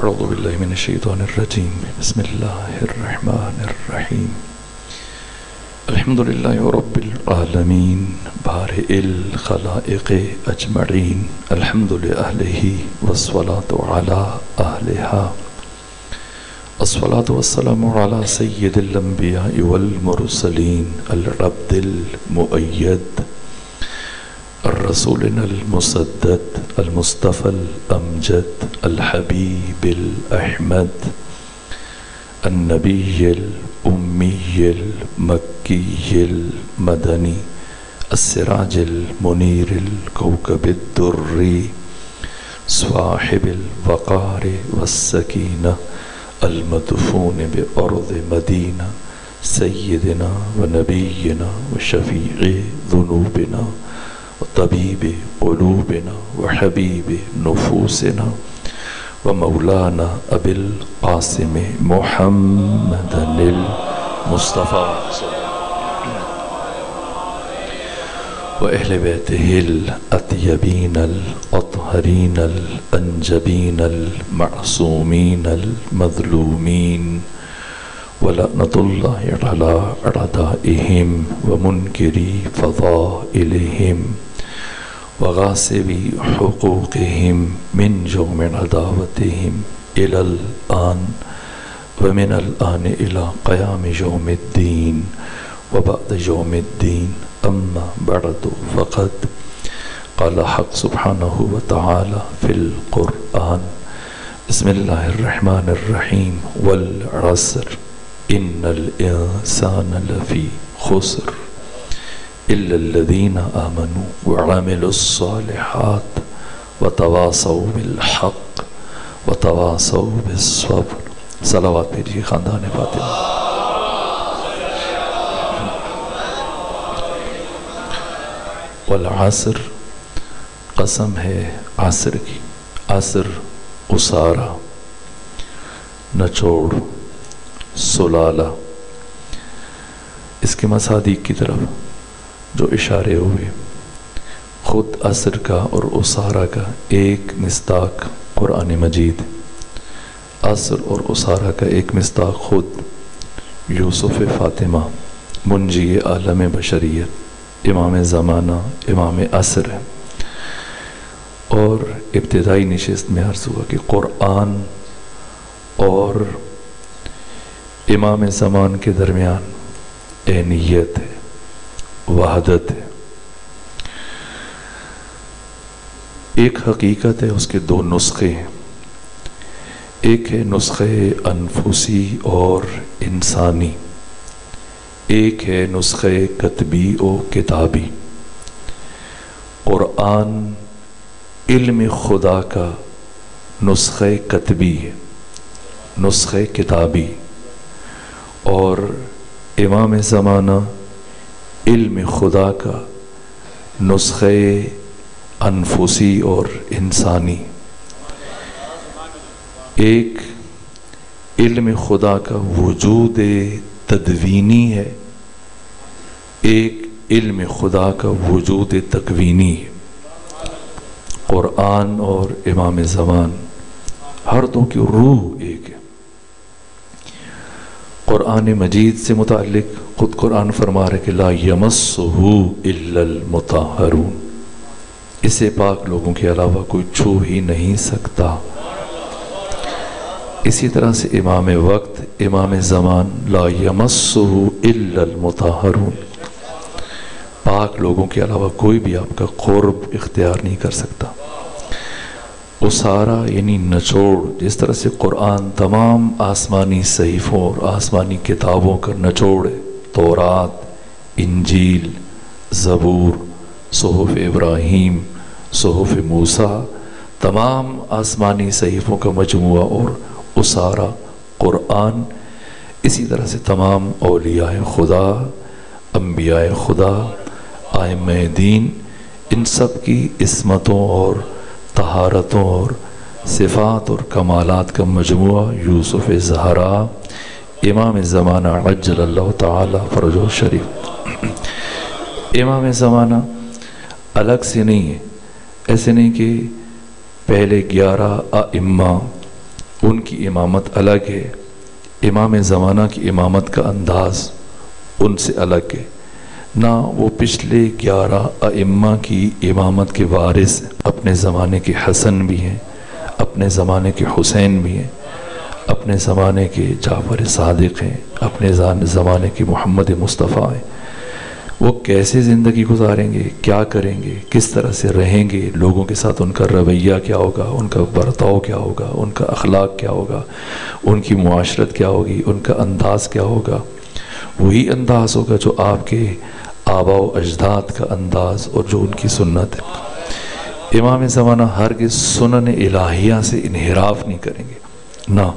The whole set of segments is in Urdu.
أعوذ بالله من الشيطان الرجيم بسم الله الرحمن الرحيم الحمد لله رب العالمين بارئ الخلائق أجمعين الحمد لأهله والصلاة على أهلها الصلاة والسلام على سيد الأنبياء والمرسلين العبد المؤيد الرسول المسدد المصطفى الأمجد الحبيب الأحمد النبي الأمي المكي المدني السراج المنير الكوكب الدري صاحب الوقار والسكينة المدفون بأرض مدينة سيدنا ونبينا وشفيع ذنوبنا وطبيب قلوبنا وحبيب نفوسنا ومولانا أبي القاسم محمد المصطفى وأهل بيته الأطيبين الأطهرين الأنجبين المعصومين المظلومين ولعنة الله على أعدائهم ومنكري فضائلهم وغاصبي حقوقهم من يوم عداوتهم إلى الآن ومن الآن إلى قيام يوم الدين وبعد يوم الدين أما بعد فقد قال حق سبحانه وتعالى في القرآن بسم الله الرحمن الرحيم والعصر إن الإنسان لفي خسر إلا الذين آمنوا وعملوا الصالحات وتواصوا بالحق وتواصوا بالصبر صلوات بھیجیے خاندان فاطمہ. والعصر قسم ہے عصر کی. عصر اسارہ نچوڑ سلالہ اس کے مصادیق کی طرف جو اشارے ہوئے. خود عصر کا اور اسارہ کا ایک مصداق قرآن مجید. عصر اور اسارہ کا ایک مصداق خود یوسف فاطمہ منجی عالم بشریت امام زمانہ امام عصر ہے. اور ابتدائی نشست میں عرض ہوا کہ قرآن اور امام زمان کے درمیان عینیت ہے، وحدت ہے. ایک حقیقت ہے، اس کے دو نسخے ہیں. ایک ہے نسخے انفسی اور انسانی، ایک ہے نسخے کتبی و کتابی. قرآن علم خدا کا نسخے کتبی ہے، نسخے کتابی، اور امام زمانہ علم خدا کا نسخے انفسی اور انسانی. ایک علم خدا کا وجود تدوینی ہے، ایک علم خدا کا وجود تکوینی ہے. قرآن اور امام زمان ہر دو کی روح ایک ہے. قرآن مجید سے متعلق خود قرآن فرما رہے کہ لا یمسہ الا المطہرون، اسے پاک لوگوں کے علاوہ کوئی چھو ہی نہیں سکتا. اسی طرح سے امام وقت امام زمان لا یمسہ الا المطہرون، پاک لوگوں کے علاوہ کوئی بھی آپ کا قرب اختیار نہیں کر سکتا. اسارہ یعنی نچوڑ، جس طرح سے قرآن تمام آسمانی صحیفوں اور آسمانی کتابوں کا نچوڑ ہے. تورات، انجیل، زبور، صحف ابراہیم، صحف موسیٰ، تمام آسمانی صحیفوں کا مجموعہ اور اسارہ قرآن. اسی طرح سے تمام اولیاء خدا، انبیاء خدا، ائمہ دین، ان سب کی عصمتوں اور طہارتوں اور صفات اور کمالات کا مجموعہ یوسف زہرا امام زمانہ عجل اللہ تعالی فرجہ شریف. امام زمانہ الگ سے نہیں ہے، ایسے نہیں کہ پہلے 11 ائمہ ان کی امامت الگ ہے، امام زمانہ کی امامت کا انداز ان سے الگ ہے، نہ وہ پچھلے 11 ائمہ کی امامت کے وارث، اپنے زمانے کے حسن بھی ہیں، اپنے زمانے کے حسین بھی ہیں، اپنے زمانے کے جعفر صادق ہیں، اپنے زمانے کے محمد مصطفیٰ ہیں۔ وہ کیسے زندگی گزاریں گے، کیا کریں گے، کس طرح سے رہیں گے، لوگوں کے ساتھ ان کا رویہ کیا ہوگا، ان کا برتاؤ کیا ہوگا، ان کا اخلاق کیا ہوگا، ان کی معاشرت کیا ہوگی، ان کا انداز کیا ہوگا، وہی انداز ہوگا جو آپ کے آباء و اجداد کا انداز اور جو ان کی سنت ہے۔ امام زمانہ ہرگز سنن الہیہ سے انحراف نہیں کریں گے، نہ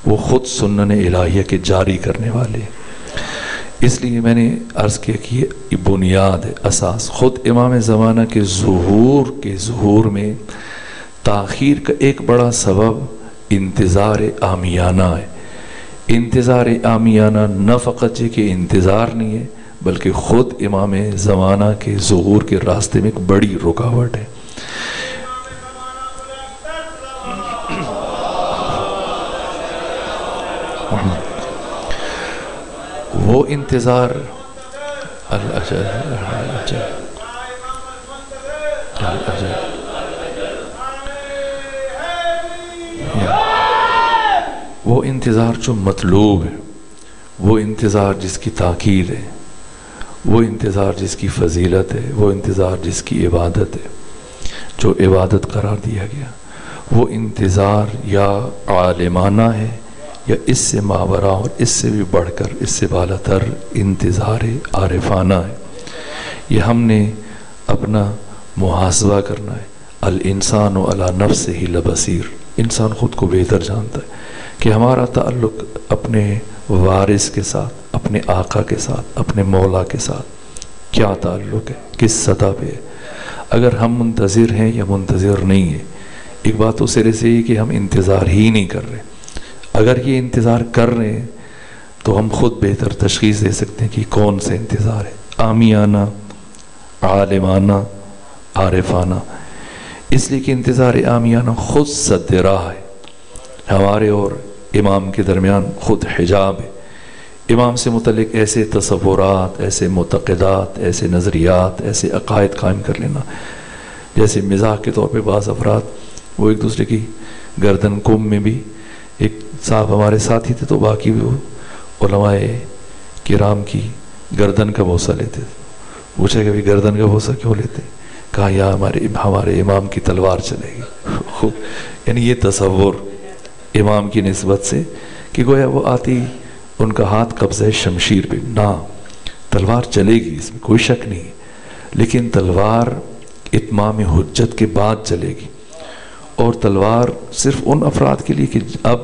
وہ خود سنن الہیہ کے جاری کرنے والے ہیں۔ اس لیے میں نے عرض کیا کہ یہ بنیاد ہے، اساس۔ خود امام زمانہ کے ظہور میں تاخیر کا ایک بڑا سبب انتظار عامیانہ ہے۔ انتظار عامیانہ نہ فقط یہ کہ انتظار نہیں ہے، بلکہ خود امام زمانہ کے ظہور کے راستے میں ایک بڑی رکاوٹ ہے۔ وہ انتظار وہ انتظار جو مطلوب ہے، وہ انتظار جس کی تاکید ہے، وہ انتظار جس کی فضیلت ہے، وہ انتظار جس کی عبادت ہے، جو عبادت قرار دیا گیا، وہ انتظار یا عالمانہ ہے یا اس سے ماورا اور اس سے بھی بڑھ کر، اس سے بالا تر انتظار عارفانہ ہے۔ یہ ہم نے اپنا محاسبہ کرنا ہے۔ الانسان علی نفسہ لبصیر، انسان خود کو بہتر جانتا ہے کہ ہمارا تعلق اپنے وارث کے ساتھ، اپنے آقا کے ساتھ، اپنے مولا کے ساتھ کیا تعلق ہے، کس سطح پہ ہے۔ اگر ہم منتظر ہیں یا منتظر نہیں ہیں، ایک بات تو سرے سے ہی کہ ہم انتظار ہی نہیں کر رہے۔ اگر یہ انتظار کر رہے ہیں تو ہم خود بہتر تشخیص دے سکتے ہیں کہ کون سے انتظار ہے، عامیانہ، عالمانہ، عارفانہ۔ اس لیے کہ انتظار عامیانہ خود سد راہ ہے، ہمارے اور امام کے درمیان خود حجاب ہے۔ امام سے متعلق ایسے تصورات، ایسے معتقدات، ایسے نظریات، ایسے عقائد قائم کر لینا، جیسے مزاح کے طور پہ بعض افراد وہ ایک دوسرے کی گردن کم میں بھی، ایک صاحب ہمارے ساتھی تھے تو باقی بھی وہ علماء کرام کی گردن کا بوسہ لیتے تھے۔ پوچھا کہ بھی گردن کا بوسہ کیوں لیتے؟ کہا یا ہمارے امام کی تلوار چلے گی۔ یعنی یہ تصور امام کی نسبت سے کہ گویا وہ آتی ان کا ہاتھ قبضہ شمشیر پہ، نہ، تلوار چلے گی، اس میں کوئی شک نہیں، لیکن تلوار اتمام حجت کے بعد چلے گی، اور تلوار صرف ان افراد کے لیے کہ اب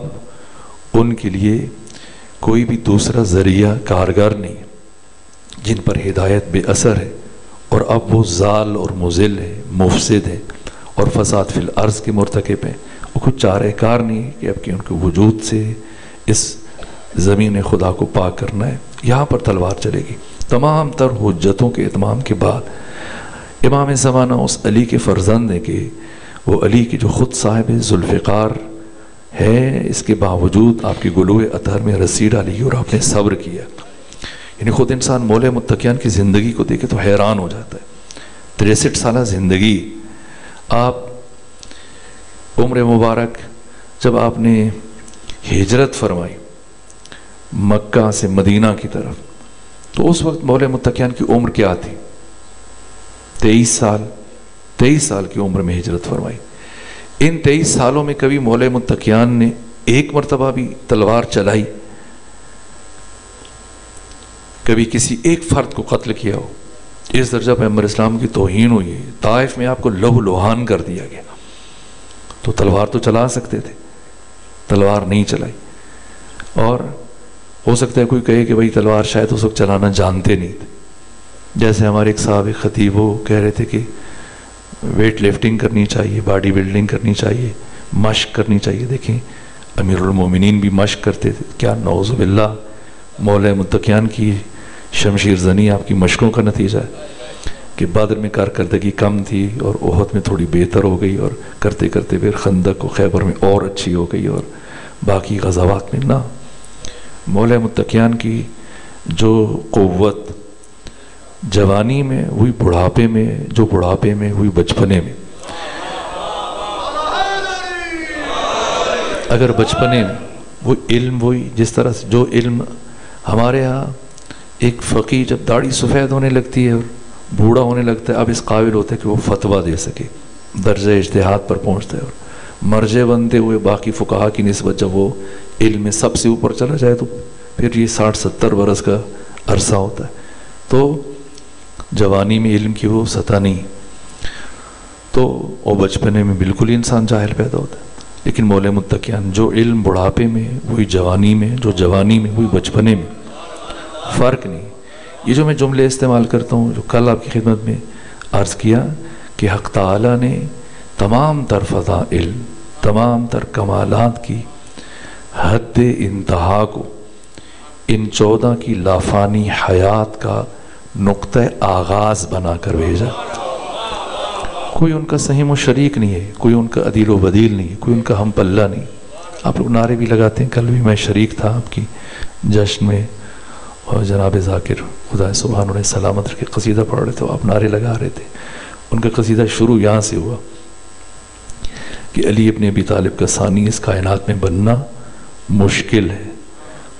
ان کے لیے کوئی بھی دوسرا ذریعہ کارگر نہیں ہے، جن پر ہدایت بے اثر ہے، اور اب وہ ضال اور مضل ہیں، مفسد ہیں، اور فساد فی الارض کے مرتکب ہیں۔ وہ کچھ چارہ کار نہیں کہ اب کہ ان کے وجود سے اس زمین خدا کو پاک کرنا ہے، یہاں پر تلوار چلے گی۔ تمام تر حجتوں کے اتمام کے بعد امام زمانہ اس علی کے فرزند ہیں کہ وہ علی کی جو خود صاحب ذوالفقار ہے، اس کے باوجود آپ کی گلوئے اطہر میں رسی ڈالی اور آپ نے صبر کیا۔ یعنی خود انسان مولا متقیان کی زندگی کو دیکھے تو حیران ہو جاتا ہے۔ 63 سالہ زندگی، آپ عمر مبارک جب آپ نے ہجرت فرمائی مکہ سے مدینہ کی طرف، تو اس وقت مولا متقیان کی عمر کیا تھی؟ 23 سال کی عمر میں ہجرت فرمائی۔ ان 23 سالوں میں کبھی مولا متقیان نے ایک مرتبہ بھی تلوار چلائی؟ کبھی کسی ایک فرد کو قتل کیا ہو؟ اس درجہ پیغمبر اسلام کی توہین ہوئی ہے، طائف میں آپ کو لہو لوہان کر دیا گیا، تو تلوار تو چلا سکتے تھے، تلوار نہیں چلائی۔ اور ہو سکتا ہے کوئی کہے کہ بھائی تلوار شاید اس وقت چلانا جانتے نہیں تھے، جیسے ہمارے ایک صاحب خطیب وہ کہہ رہے تھے کہ ویٹ لفٹنگ کرنی چاہیے، باڈی بلڈنگ کرنی چاہیے، مشق کرنی چاہیے۔ دیکھیں امیر المومنین بھی مشق کرتے تھے، کیا نعوذ باللہ مولا متقیان کی شمشیر زنی آپ کی مشقوں کا نتیجہ ہے کہ بدر میں کارکردگی کم تھی اور احد میں تھوڑی بہتر ہو گئی، اور کرتے کرتے پھر خندق و خیبر میں اور اچھی ہو گئی، اور باقی غزوات میں نہ. مولا متقیان کی جو قوت جوانی میں ہوئی بڑھاپے میں، جو بڑھاپے میں ہوئی بچپنے میں. اگر بچپنے میں وہ علم، وہی جس طرح سے جو علم ہمارے ہاں ایک فقیہ جب داڑھی سفید ہونے لگتی ہے اور بوڑھا ہونے لگتا ہے، اب اس قابل ہوتا ہے کہ وہ فتویٰ دے سکے، درجہ اجتہاد پر پہنچتا ہے، اور مرجع بنتے ہوئے باقی فقہا کی نسبت جب وہ علم میں سب سے اوپر چلا جائے تو پھر یہ 60-70 برس کا عرصہ ہوتا ہے. تو جوانی میں علم کی وہ سطح نہیں، تو وہ بچپنے میں بالکل ہی انسان جاہل پیدا ہوتا ہے. لیکن مولا متقیان جو علم بڑھاپے میں وہی جوانی میں، جو جوانی میں وہی بچپنے میں، فرق نہیں. یہ جو میں جملے استعمال کرتا ہوں، جو کل آپ کی خدمت میں عرض کیا کہ حق تعالیٰ نے تمام تر فضائل، تمام تر کمالات کی حد انتہا کو ان 14 کی لافانی حیات کا نقطہ آغاز بنا کر بھیجا. کوئی ان کا سہیم و شریک نہیں ہے، کوئی ان کا عدیل و بدیل نہیں ہے، کوئی ان کا ہم پلہ نہیں. آپ لوگ نعرے بھی لگاتے ہیں، کل بھی میں شریک تھا آپ کی جشن میں، اور جناب ذاکر خدا سبحان انہیں سلامت رکھے قصیدہ پڑھ رہے تھے، آپ نعرے لگا رہے تھے. ان کا قصیدہ شروع یہاں سے ہوا کہ علی ابن ابی طالب کا ثانی اس کائنات میں بننا مشکل ہے،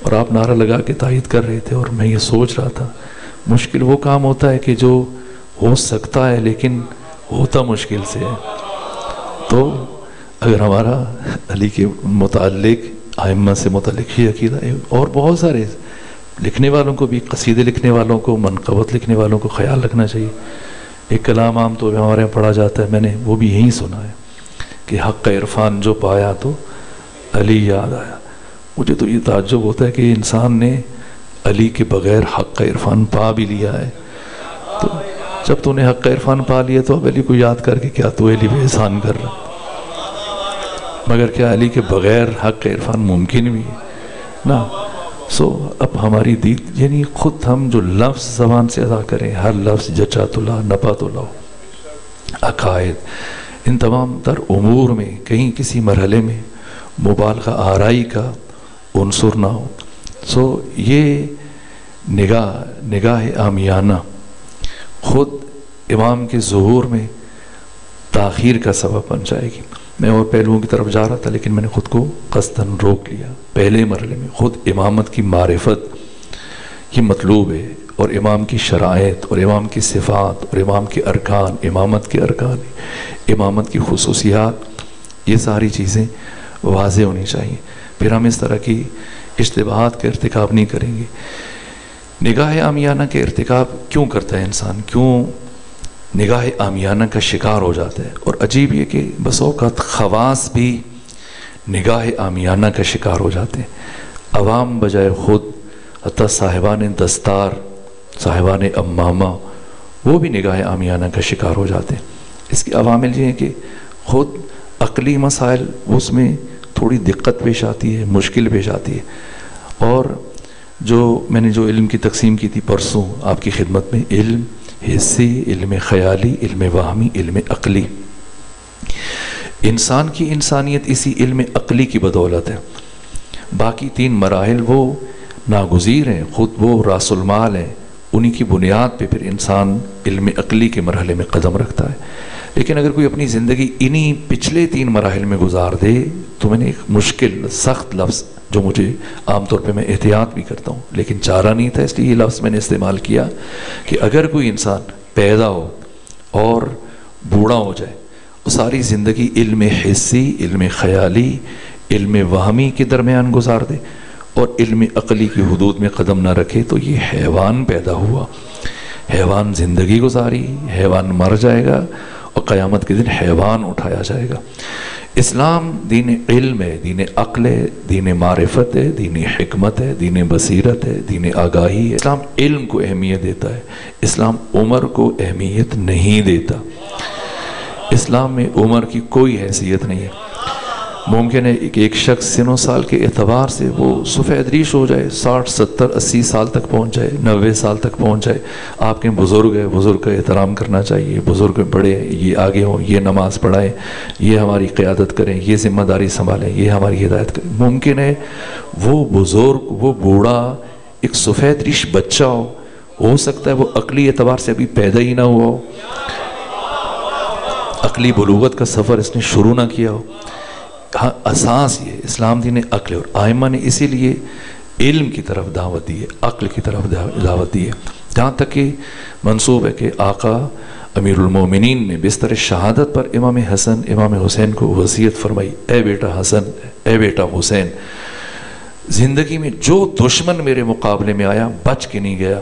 اور آپ نعرہ لگا کے تائید کر رہے تھے. اور میں یہ سوچ رہا تھا مشکل وہ کام ہوتا ہے کہ جو ہو سکتا ہے لیکن ہوتا مشکل سے ہے. تو اگر ہمارا علی کے متعلق ائمہ سے متعلق ہی عقیدہ ہے، اور بہت سارے لکھنے والوں کو بھی، قصیدے لکھنے والوں کو، منقبت لکھنے والوں کو خیال رکھنا چاہیے. ایک کلام عام تو ہمارے یہاں پڑھا جاتا ہے، میں نے وہ بھی یہیں سنا ہے کہ حق عرفان جو پایا تو علی یاد آیا. مجھے تو یہ تعجب ہوتا ہے کہ انسان نے علی کے بغیر حق عرفان پا بھی لیا ہے. تو جب تو نے حق عرفان پا لیا تو اب علی کو یاد کر کے کیا تو علی پہ احسان کر رہا. مگر کیا علی کے بغیر حق عرفان ممکن بھی ہے نا؟ سو اب ہماری دید، یعنی خود ہم جو لفظ زبان سے ادا کریں، ہر لفظ جچا تو لا نپا تو لاؤ، عقائد، ان تمام تر امور میں کہیں کسی مرحلے میں مبالغہ آرائی کا عنصر نہ ہو. سو یہ نگاہ عامیانہ خود امام کے ظہور میں تاخیر کا سبب بن جائے گی. میں اور پہلوؤں کی طرف جا رہا تھا لیکن میں نے خود کو قصداً روک لیا. پہلے مرحلے میں خود امامت کی معرفت یہ مطلوب ہے، اور امام کی شرائط اور امام کی صفات اور امام کے ارکان، امامت کے ارکان، امامت کی خصوصیات، یہ ساری چیزیں واضح ہونی چاہیے. پھر ہم اس طرح کی اشتباہات کا ارتکاب نہیں کریں گے. نگاہ عامیانہ کے ارتکاب کیوں کرتا ہے انسان؟ کیوں نگاہ عامیانہ کا شکار ہو جاتا ہے؟ اور عجیب یہ کہ بس اوقات خواص بھی نگاہ عامیانہ کا شکار ہو جاتے ہیں. عوام بجائے خود، حتیٰ صاحبان دستار، صاحبان امامہ، وہ بھی نگاہ عامیانہ کا شکار ہو جاتے ہیں. اس کے عوامل یہ ہیں کہ خود عقلی مسائل اس میں تھوڑی دقت پیش آتی ہے، مشکل پیش آتی ہے. اور جو میں نے جو علم کی تقسیم کی تھی پرسوں آپ کی خدمت میں، علم حسی، علم خیالی، علم وہمی، علم عقلی. انسان کی انسانیت اسی علم عقلی کی بدولت ہے. باقی 3 مراحل وہ ناگزیر ہیں، خود وہ راس المال ہیں. انہی کی بنیاد پہ پھر انسان علم عقلی کے مرحلے میں قدم رکھتا ہے. لیکن اگر کوئی اپنی زندگی انہی پچھلے 3 مراحل میں گزار دے تو میں نے ایک مشکل سخت لفظ جو مجھے عام طور پہ میں احتیاط بھی کرتا ہوں لیکن چارہ نہیں تھا اس لیے یہ لفظ میں نے استعمال کیا کہ اگر کوئی انسان پیدا ہو اور بوڑھا ہو جائے، وہ ساری زندگی علم حسی، علم خیالی، علم وہمی کے درمیان گزار دے اور علم عقلی کی حدود میں قدم نہ رکھے، تو یہ حیوان پیدا ہوا. حیوان زندگی گزاری، حیوان مر جائے گا اور قیامت کے دن حیوان اٹھایا جائے گا. اسلام دین علم ہے، دین عقل ہے، دین معرفت ہے، دین حکمت ہے، دین بصیرت ہے، دین آگاہی ہے. اسلام علم کو اہمیت دیتا ہے، اسلام عمر کو اہمیت نہیں دیتا. اسلام میں عمر کی کوئی حیثیت نہیں ہے. ممکن ہے کہ ایک شخص سن و سال کے اعتبار سے وہ سفید ریش ہو جائے، 60 70 80 سال تک پہنچ جائے، 90 سال تک پہنچ جائے. آپ کے بزرگ ہیں، بزرگ کا احترام کرنا چاہیے. بزرگ بڑے ہیں، یہ آگے ہوں، یہ نماز پڑھائیں، یہ ہماری قیادت کریں، یہ ذمہ داری سنبھالیں، یہ ہماری ہدایت کریں. ممکن ہے وہ بزرگ، وہ بوڑھا ایک سفید ریش بچہ ہو سکتا ہے وہ عقلی اعتبار سے ابھی پیدا ہی نہ ہوا ہو، عقلی بلوغت کا سفر اس نے شروع نہ کیا ہو. ہاں، اساس یہ اسلام دین عقل، اور آئمہ نے اسی لیے علم کی طرف دعوت دی ہے، عقل کی طرف دعوت دی ہے. جہاں تک کہ منسوب ہے کہ آقا امیر المومنین نے بستر شہادت پر امام حسن امام حسین کو وصیت فرمائی، اے بیٹا حسن، اے بیٹا حسین، زندگی میں جو دشمن میرے مقابلے میں آیا بچ کے نہیں گیا.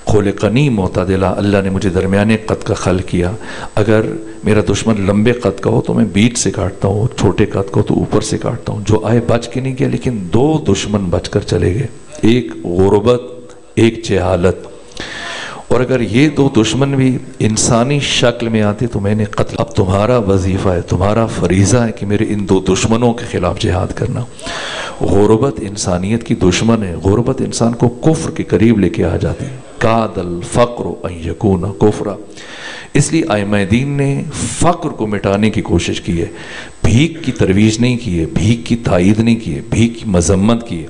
خلقنی معتدلا، اللہ نے مجھے درمیانے قد کا خلق کیا. اگر میرا دشمن لمبے قد کا ہو تو میں بیچ سے کاٹتا ہوں، چھوٹے قد کا ہو تو اوپر سے کاٹتا ہوں. جو آئے بچ کے نہیں گیا، لیکن 2 دشمن بچ کر چلے گئے، ایک غربت، ایک جہالت. اور اگر یہ 2 دشمن بھی انسانی شکل میں آتے تو میں نے قتل. اب تمہارا وظیفہ ہے، تمہارا فریضہ ہے کہ میرے ان 2 دشمنوں کے خلاف جہاد کرنا. غربت انسانیت کی دشمن ہے. غربت انسان کو کفر کے قریب لے کے آ جاتی ہے. کاد الفقر ان یکون کفرا. اس لیے ائمہ دین نے فقر کو مٹانے کی کوشش کی ہے، بھیک کی ترویج نہیں کی ہے، بھیک کی تائید نہیں کی ہے، بھیک کی مذمت کی ہے،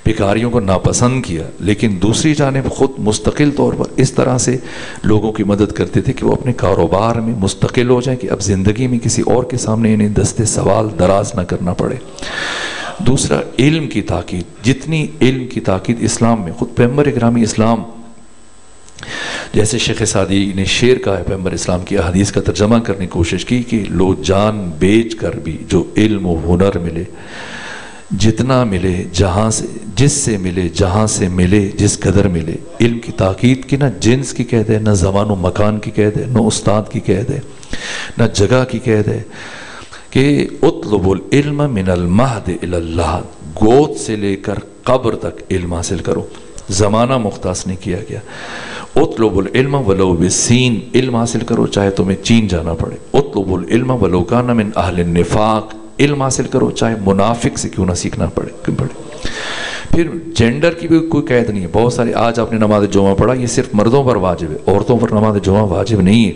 بیکاریوں کو ناپسند کیا. لیکن دوسری جانب خود مستقل طور پر اس طرح سے لوگوں کی مدد کرتے تھے کہ وہ اپنے کاروبار میں مستقل ہو جائیں، کہ اب زندگی میں کسی اور کے سامنے انہیں دستے سوال دراز نہ کرنا پڑے. دوسرا، علم کی تاکید. جتنی علم کی تاکید اسلام میں، خود پیغمبر گرامی اسلام، جیسے شیخ سعدی نے شعر کہا ہے، پیغمبر اسلام کی احادیث کا ترجمہ کرنے کی کوشش کی کہ لو جان بیچ کر بھی جو علم و ہنر ملے، جتنا ملے جہاں سے، جس سے ملے جہاں سے ملے، جس قدر ملے. علم کی تاکید کی نہ جنس کی قید ہے، نہ زمان و مکان کی قید ہے، نہ استاد کی قید ہے، نہ جگہ کی قید ہے. کہ اطلب العلم من المہد الی اللحد، گود سے لے کر قبر تک علم حاصل کرو. زمانہ مختص نہیں کیا گیا. اطلب العلم ولو بالسین، علم حاصل کرو چاہے تمہیں چین جانا پڑے. اطلب العلم ولو کان من اہل النفاق، علم حاصل کرو چاہے منافق سے کیوں نہ سیکھنا پڑے. پھر جینڈر کی بھی کوئی قید نہیں ہے. بہت سارے آج آپ نے نماز جمعہ پڑھا، یہ صرف مردوں پر واجب ہے، عورتوں پر نماز جمعہ واجب نہیں ہے.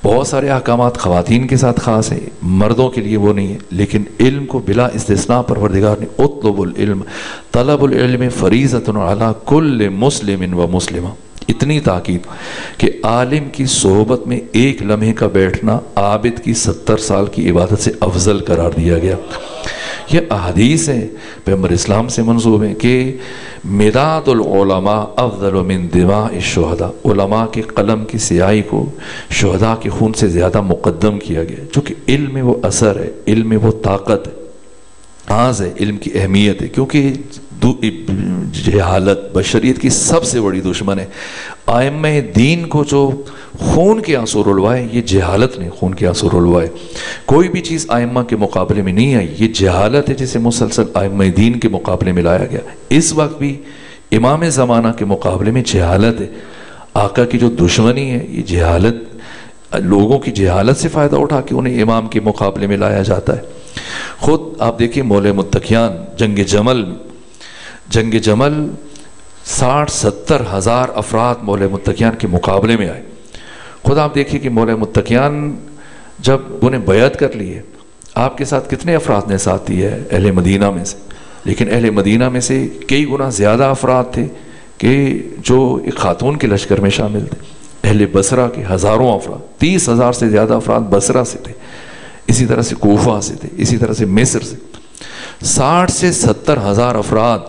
بہت سارے احکامات خواتین کے ساتھ خاص ہیں، مردوں کے لیے وہ نہیں ہے. لیکن علم کو بلا استثناء پروردگار نے اطلب العلم، طلب العلم فریضۃ علی کل مسلم و مسلمہ، اتنی تاکید کہ عالم کی صحبت میں ایک لمحے کا بیٹھنا عابد کی 70 سال کی عبادت سے افضل قرار دیا گیا. یہ احادیث ہیں پیغمبر اسلام سے منسوب ہیں کہ مداد العلماء افضل من دماء الشہداء، علماء کے قلم کی سیاہی کو شہداء کے خون سے زیادہ مقدم کیا گیا. چونکہ علم میں وہ اثر ہے، علم میں وہ طاقت ہے، آز ہے، علم کی اہمیت ہے. کیونکہ جہالت بشریت کی سب سے بڑی دشمن ہے. ائمہ دین کو جو خون کے آنسو رلوائے، یہ جہالت نے خون کے آنسو رلوائے. کوئی بھی چیز ائمہ کے مقابلے میں نہیں آئی، یہ جہالت ہے جسے مسلسل ائمہ دین کے مقابلے میں لایا گیا. اس وقت بھی امام زمانہ کے مقابلے میں جہالت ہے. آقا کی جو دشمنی ہے یہ جہالت، لوگوں کی جہالت سے فائدہ اٹھا کے انہیں امام کے مقابلے میں لایا جاتا ہے. خود آپ دیکھیں مولے متقیان جنگ جمل 60-70 ہزار افراد مولے متقیان کے مقابلے میں آئے. خود آپ دیکھیں کہ مولے متقیان جب انہیں بیعت کر لی ہے، آپ کے ساتھ کتنے افراد نے ساتھ دیا ہے اہل مدینہ میں سے. لیکن اہل مدینہ میں سے کئی گنا زیادہ افراد تھے کہ جو ایک خاتون کے لشکر میں شامل تھے. اہل بصرہ کے ہزاروں افراد، 30,000 سے زیادہ افراد بصرہ سے تھے، اسی طرح سے کوفہ سے تھے، اسی طرح سے مصر سے. 60 سے 70 ہزار افراد،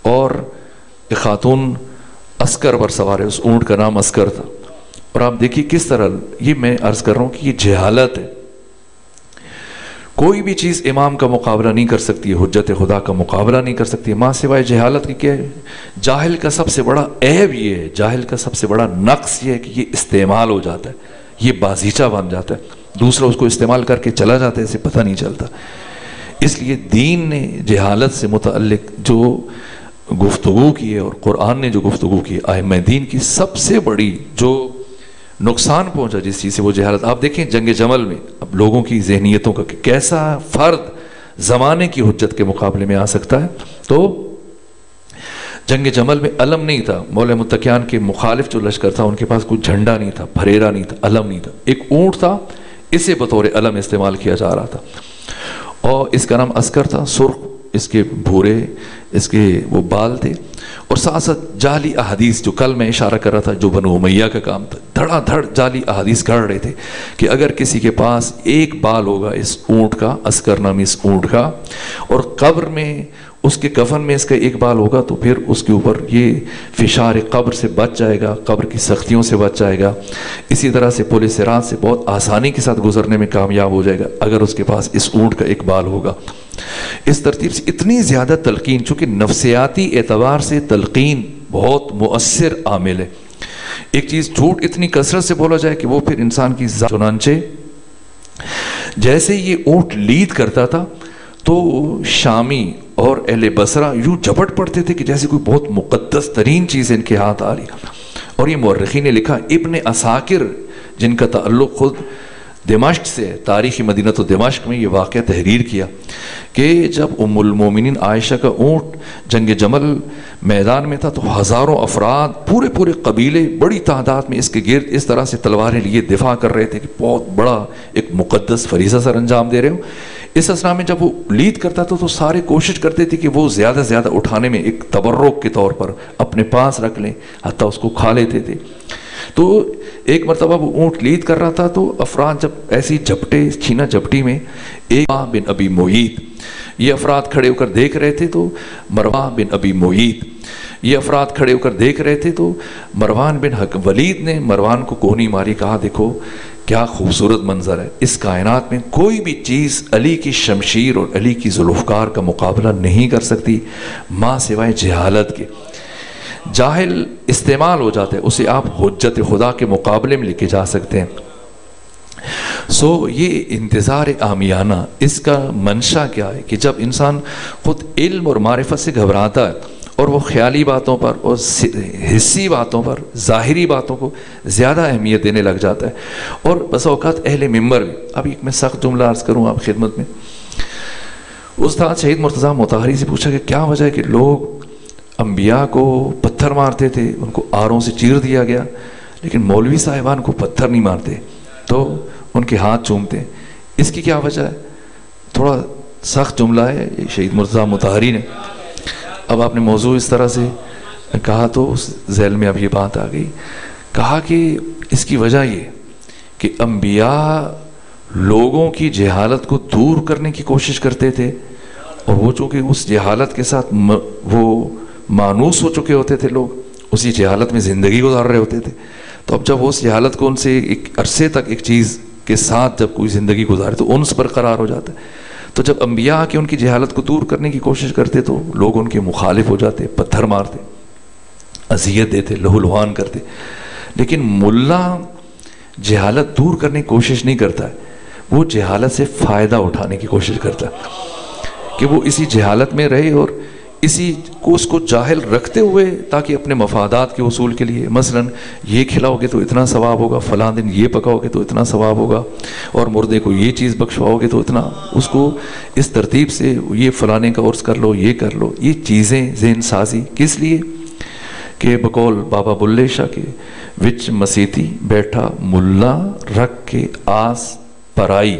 اور ایک خاتون عسکر پر سوار ہے، اس اونٹ کا نام عسکر تھا. اور آپ دیکھیے کس طرح، یہ میں عرض کر رہا ہوں کہ یہ جہالت ہے. کوئی بھی چیز امام کا مقابلہ نہیں کر سکتی ہے، حجت خدا کا مقابلہ نہیں کر سکتی ہے، ماں سوائے جہالت کی. کیا ہے جاہل کا سب سے بڑا عیب؟ یہ ہے جاہل کا سب سے بڑا نقص یہ ہے کہ یہ استعمال ہو جاتا ہے، یہ بازیچہ بن جاتا ہے، دوسرا اس کو استعمال کر کے چلا جاتا ہے، اسے پتہ نہیں چلتا. اس لیے دین نے جہالت سے متعلق جو گفتگو کی ہے، اور قرآن نے جو گفتگو کی ہے، ائمہ دین کی سب سے بڑی جو نقصان پہنچا جس چیز سے وہ جہالت. آپ دیکھیں جنگ جمل میں اب لوگوں کی ذہنیتوں کا کہ کیسا فرد زمانے کی حجت کے مقابلے میں آ سکتا ہے. تو جنگ جمل میں علم نہیں تھا. مولا متقیان کے مخالف جو لشکر تھا ان کے پاس کوئی جھنڈا نہیں تھا, پھریرا نہیں تھا, علم نہیں تھا. ایک اونٹ تھا, اسے بطور علم استعمال کیا جا رہا تھا, اور اس کا نام عسکر تھا. سرخ اس کے بھورے اس کے وہ بال تھے, اور ساتھ ساتھ جعلی احادیث جو کل میں اشارہ کر رہا تھا جو بنو امیہ کا کام تھا, دھڑا دھڑ جعلی احادیث گھڑ رہے تھے کہ اگر کسی کے پاس ایک بال ہوگا اس اونٹ کا, عسکر نامی اس اونٹ کا, اور قبر میں اس کے کفن میں اس کا ایک بال ہوگا تو پھر اس کے اوپر یہ فشار قبر سے بچ جائے گا, قبر کی سختیوں سے بچ جائے گا. اسی طرح سے پل صراط سے بہت آسانی کے ساتھ گزرنے میں کامیاب ہو جائے گا اگر اس کے پاس اس اونٹ کا ایک بال ہوگا. اس ترتیب سے اتنی زیادہ تلقین, چونکہ نفسیاتی اعتبار سے تلقین بہت مؤثر عامل ہے. ایک چیز جھوٹ اتنی کثرت سے بولا جائے کہ وہ پھر انسان کی چنانچہ جیسے یہ اونٹ لید کرتا تھا تو شامی اور اہل بصرہ یوں جھپٹ پڑتے تھے کہ جیسے کوئی بہت مقدس ترین چیز ان کے ہاتھ آ رہی. اور یہ مورخین نے لکھا, ابن عساکر جن کا تعلق خود دمشق سے, تاریخ مدینہ تو دمشق میں یہ واقعہ تحریر کیا کہ جب ام المومنین عائشہ کا اونٹ جنگ جمل میدان میں تھا تو ہزاروں افراد, پورے قبیلے بڑی تعداد میں اس کے گرد اس طرح سے تلواریں لیے دفاع کر رہے تھے کہ بہت بڑا ایک مقدس فریضہ سر انجام دے رہے ہو. اس اسنا میں جب وہ لید کرتا تھا تو سارے کوشش کرتے تھے کہ وہ زیادہ سے زیادہ اٹھانے میں ایک تبرک کے طور پر اپنے پاس رکھ لیں, حتیٰ اس کو کھا لیتے تھے. تو ایک مرتبہ وہ اونٹ لید کر رہا تھا تو افراد جب ایسی جھپٹے چھینا جھپٹی میں ایک بن ابی معیط یہ افراد کھڑے ہو کر دیکھ رہے تھے تو مروان بن ابی معیط یہ افراد کھڑے ہو کر دیکھ رہے تھے تو مروان بن حکم ولید نے مروان کو کوہنی ماری, کہا دیکھو کیا خوبصورت منظر ہے, اس کائنات میں کوئی بھی چیز علی کی شمشیر اور علی کی ذوالفقار کا مقابلہ نہیں کر سکتی ماں سوائے جہالت کے. جاہل استعمال ہو جاتا ہے, اسے آپ حجت خدا کے مقابلے میں لے کے جا سکتے ہیں. یہ انتظار عامیانہ اس کا منشا کیا ہے کہ جب انسان خود علم اور معرفت سے گھبراتا ہے اور وہ خیالی باتوں پر اور حسی باتوں پر, ظاہری باتوں کو زیادہ اہمیت دینے لگ جاتا ہے. اور بس اوقات اہل منبر میں, اب ایک میں سخت جملہ عرض کروں آپ خدمت میں, استاد شہید مرتضیٰ مطہری سے پوچھا کہ کیا وجہ ہے کہ لوگ انبیاء کو پتھر مارتے تھے, ان کو آروں سے چیر دیا گیا, لیکن مولوی صاحبان کو پتھر نہیں مارتے تو ان کے ہاتھ چومتے, اس کی کیا وجہ ہے؟ تھوڑا سخت جملہ ہے شہید مرتضیٰ مطہری نے. اب آپ نے موضوع اس طرح سے کہا تو اس ذیل میں اب یہ بات آ گئی, کہا کہ اس کی وجہ یہ کہ انبیاء لوگوں کی جہالت کو دور کرنے کی کوشش کرتے تھے, اور وہ چونکہ اس جہالت کے ساتھ وہ مانوس ہو چکے ہوتے تھے, لوگ اسی جہالت میں زندگی گزار رہے ہوتے تھے, تو اب جب وہ اس جہالت کو ان سے ایک عرصے تک ایک چیز کے ساتھ جب کوئی زندگی گزارے تو انس برقرار ہو جاتا ہے. تو جب انبیاء کے ان کی جہالت کو دور کرنے کی کوشش کرتے تو لوگ ان کے مخالف ہو جاتے, پتھر مارتے, اذیت دیتے, لہو لہان کرتے. لیکن ملا جہالت دور کرنے کی کوشش نہیں کرتا ہے, وہ جہالت سے فائدہ اٹھانے کی کوشش کرتا ہے کہ وہ اسی جہالت میں رہے اور اسی کو اس کو جاہل رکھتے ہوئے تاکہ اپنے مفادات کے حصول کے لیے, مثلا یہ کھلاؤ گے تو اتنا ثواب ہوگا, فلاں دن یہ پکاؤ گے تو اتنا ثواب ہوگا, اور مردے کو یہ چیز بخشواؤ گے تو اتنا, اس کو اس ترتیب سے یہ فلانے کا عرس کر لو, یہ کر لو. یہ چیزیں ذہن سازی کس لیے کہ بقول بابا بلے شاہ کے وچ مسیتی بیٹھا ملا رکھ کے آس پرائی,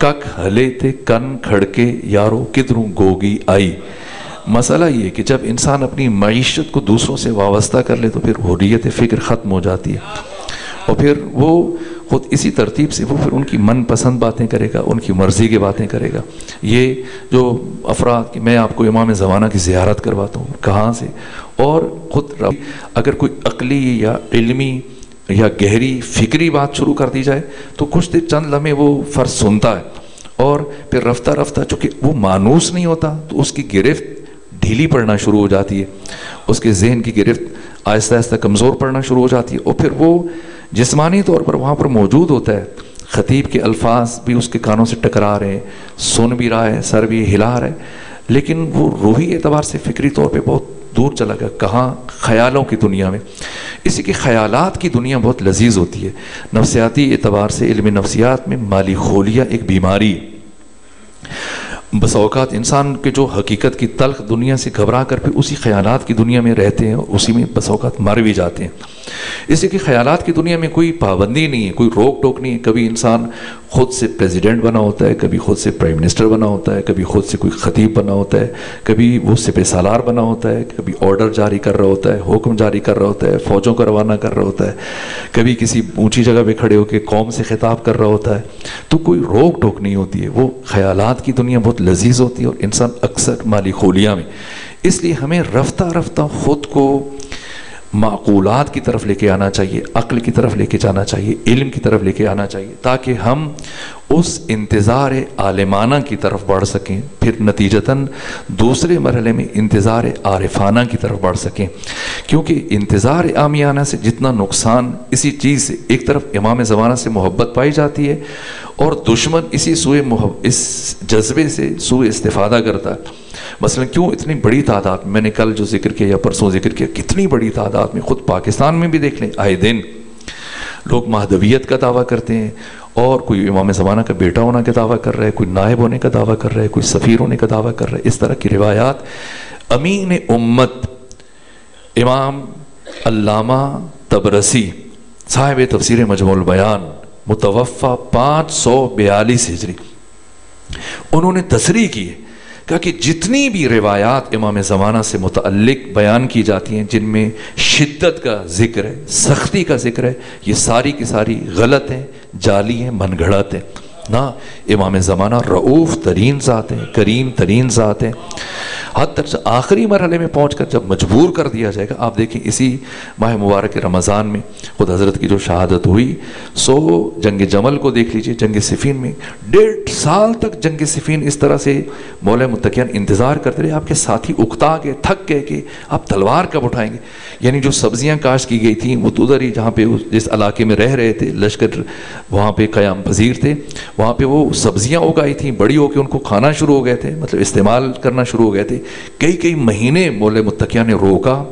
کک ہلے تھے کن کھڑکے یارو کدروں گوگی آئی. مسئلہ یہ کہ جب انسان اپنی معیشت کو دوسروں سے وابستہ کر لے تو پھر حریت فکر ختم ہو جاتی ہے, اور پھر وہ خود اسی ترتیب سے وہ پھر ان کی من پسند باتیں کرے گا, ان کی مرضی کی باتیں کرے گا. یہ جو افراد کہ میں آپ کو امام زمانہ کی زیارت کرواتا ہوں, کہاں سے, اور خود اگر کوئی عقلی یا علمی یا گہری فکری بات شروع کر دی جائے تو کچھ دیر چند لمحے وہ فرض سنتا ہے, اور پھر رفتہ رفتہ چونکہ وہ مانوس نہیں ہوتا تو اس کی گرفت ڈھیلی پڑنا شروع ہو جاتی ہے, اس کے ذہن کی گرفت آہستہ آہستہ کمزور پڑنا شروع ہو جاتی ہے, اور پھر وہ جسمانی طور پر وہاں پر موجود ہوتا ہے, خطیب کے الفاظ بھی اس کے کانوں سے ٹکرا رہے ہیں, سن بھی رہا ہے, سر بھی ہلا رہا ہے, لیکن وہ روحی اعتبار سے فکری طور پہ بہت دور چلا گیا، کہاں؟ خیالوں کی دنیا میں۔ اسی کے خیالات کی دنیا بہت لذیذ ہوتی ہے۔ نفسیاتی اعتبار سے علم نفسیات میں مالی خولیا ایک بیماری ہے۔ بس اوقات انسان کے جو حقیقت کی تلخ دنیا سے گھبرا کر پھر اسی خیالات کی دنیا میں رہتے ہیں، اور اسی میں بس اوقات مر بھی جاتے ہیں۔ اسی کہ خیالات کی دنیا میں کوئی پابندی نہیں ہے، کوئی روک ٹوک نہیں ہے۔ کبھی انسان خود سے پریزیڈنٹ بنا ہوتا ہے، کبھی خود سے پرائم منسٹر بنا ہوتا ہے، کبھی خود سے کوئی خطیب بنا ہوتا ہے، کبھی وہ سپہ سالار بنا ہوتا ہے، کبھی آرڈر جاری کر رہا ہوتا ہے، حکم جاری کر رہا ہوتا ہے، فوجوں کو روانہ کر رہا ہوتا ہے، کبھی کسی اونچی جگہ پہ کھڑے ہو کے قوم سے خطاب کر رہا ہوتا ہے۔ تو کوئی روک ٹوک نہیں ہوتی ہے۔ وہ خیالات کی دنیا بہت لذیذ ہوتی ہے، اور انسان اکثر مالی خولیا میں۔ اس لیے ہمیں رفتہ رفتہ خود کو معقولات کی طرف لے کے آنا چاہیے، عقل کی طرف لے کے جانا چاہیے، علم کی طرف لے کے آنا چاہیے، تاکہ ہم اس انتظار عالمانہ کی طرف بڑھ سکیں، پھر نتیجتاً دوسرے مرحلے میں انتظار عارفانہ کی طرف بڑھ سکیں۔ کیونکہ انتظار عامیانہ سے جتنا نقصان اسی چیز سے، ایک طرف امام زمانہ سے محبت پائی جاتی ہے، اور دشمن اس جذبے سے سوء استفادہ کرتا ہے۔ مثلا کیوں اتنی بڑی تعداد، میں نے کل جو ذکر کیا یا پرسوں ذکر کیا، کتنی بڑی تعداد میں، خود پاکستان میں بھی دیکھ لیں، آئے دن لوگ مہدویت کا دعویٰ کرتے ہیں، اور کوئی امام زمانہ کا بیٹا ہونے کا دعویٰ کر رہا ہے، کوئی نائب ہونے کا دعویٰ کر رہا ہے، کوئی سفیر ہونے کا دعویٰ کر رہا ہے۔ اس طرح کی روایات امین امت امام علامہ طبرسی صاحب تفسیر مجموع البیان، متوفہ 542 ہجری، انہوں نے تصریح کی ہے، کہا کہ جتنی بھی روایات امام زمانہ سے متعلق بیان کی جاتی ہیں جن میں شدت کا ذکر ہے، سختی کا ذکر ہے، یہ ساری کی ساری غلط ہیں، جعلی ہیں، من گھڑت ہیں۔ نہ، امام زمانہ رعوف ترین ذات ہیں، کریم ترین ذات ہیں۔ حد تک آخری مرحلے میں پہنچ کر جب مجبور کر دیا جائے گا، آپ دیکھیں اسی ماہ مبارک رمضان میں خود حضرت کی جو شہادت ہوئی، جنگ جمل کو دیکھ لیجئے، جنگ صفین میں 1.5 سال تک جنگ صفین اس طرح سے مولا متقیان انتظار کرتے رہے۔ آپ کے ساتھی اکتا گئے، تھک گئے کہ آپ تلوار کب اٹھائیں گے۔ یعنی جو سبزیاں کاشت کی گئی تھیں وہ تو ادھر ہی، جہاں پہ جس علاقے میں رہ رہے تھے، لشکر وہاں پہ قیام پذیر تھے، وہاں پہ وہ سبزیاں اگائی تھیں، بڑی ہو کے ان کو کھانا شروع ہو گئے تھے، مطلب استعمال کرنا شروع ہو گئے تھے۔ کئی مہینے مولا متقیان نے روکا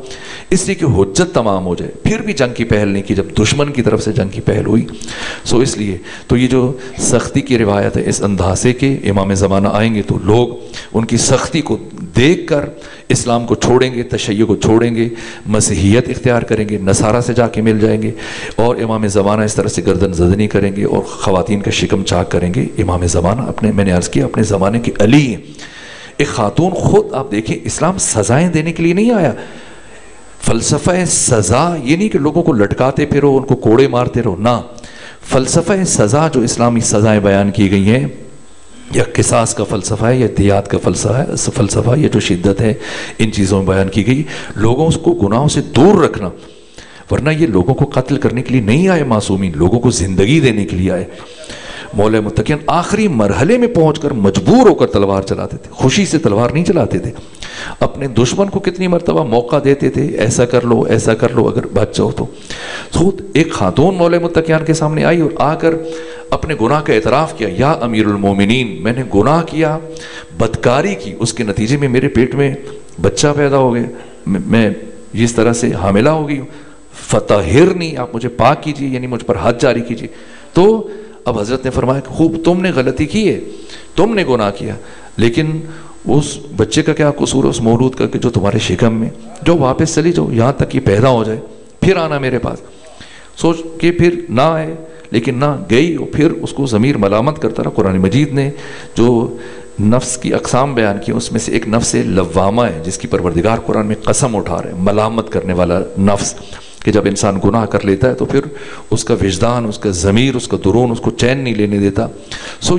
اس لیے کہ حجت تمام ہو جائے، پھر بھی جنگ کی پہل نہیں کی جب دشمن کی طرف سے جنگ کی پہل ہوئی۔ اس لیے تو یہ جو سختی کی روایت ہے، اس اندازے کے امام زمانہ آئیں گے تو لوگ ان کی سختی کو دیکھ کر اسلام کو چھوڑیں گے، تشیع کو چھوڑیں گے، مسیحیت اختیار کریں گے، نصارہ سے جا کے مل جائیں گے، اور امام زمانہ اس طرح سے گردن زدنی کریں گے اور خواتین کا شکم چاک کریں گے۔ امام زمانہ میں نے عرض کیا اپنے زمانے کے علی ہیں۔ ایک خاتون، خود آپ دیکھیں اسلام سزائیں دینے کے لیے نہیں آیا۔ فلسفہ سزا یہ نہیں کہ لوگوں کو لٹکاتے پھرو، ان کو کوڑے مارتے رہو، نہ، فلسفہ سزا جو اسلامی سزائیں بیان کی گئی ہیں، یا قصاص کا فلسفہ ہے یا دیات کا فلسفہ، یہ جو شدت ہے ان چیزوں میں بیان کی گئی، لوگوں کو گناہوں سے دور رکھنا، ورنہ یہ لوگوں کو قتل کرنے کے لیے نہیں آئے معصومین، لوگوں کو زندگی دینے کے لیے آئے۔ مولا متقین آخری مرحلے میں پہنچ کر مجبور ہو کر تلوار چلاتے تھے، خوشی سے تلوار نہیں چلاتے تھے۔ اپنے دشمن کو کتنی مرتبہ موقع دیتے تھے، ایسا کر لو ایسا کر لو اگر بچ جاؤ تو۔ خود ایک خاتون مولا متقیان کے سامنے آئی اور آ کر اپنے گناہ کا اعتراف کیا، یا امیر المومنین میں نے گناہ کیا، بدکاری کی، اس کے نتیجے میں میرے پیٹ میں بچہ پیدا ہو گیا، میں اس طرح سے حاملہ ہو گئی ہوں، فطہرنی، آپ مجھے پاک کیجیے، یعنی مجھ پر حد جاری کیجیے۔ تو اب حضرت نے فرمایا کہ خوب تم نے غلطی کی ہے، تم نے گناہ کیا، لیکن اس بچے کا کیا قصور ہے، اس مولود کا کہ جو تمہارے شکم میں، جو واپس چلی جاؤ یہاں تک کہ پیدا ہو جائے، پھر آنا میرے پاس۔ سوچ کے پھر نہ آئے، لیکن نہ گئی، اور پھر اس کو ضمیر ملامت کرتا رہا۔ قرآن مجید نے جو نفس کی اقسام بیان کی اس میں سے ایک نفس لوامہ ہے، جس کی پروردگار قرآن میں قسم اٹھا رہے ہیں، ملامت کرنے والا نفس، کہ جب انسان گناہ کر لیتا ہے تو پھر اس کا وجدان، اس کا ضمیر، اس کا درون اس کو چین نہیں لینے دیتا۔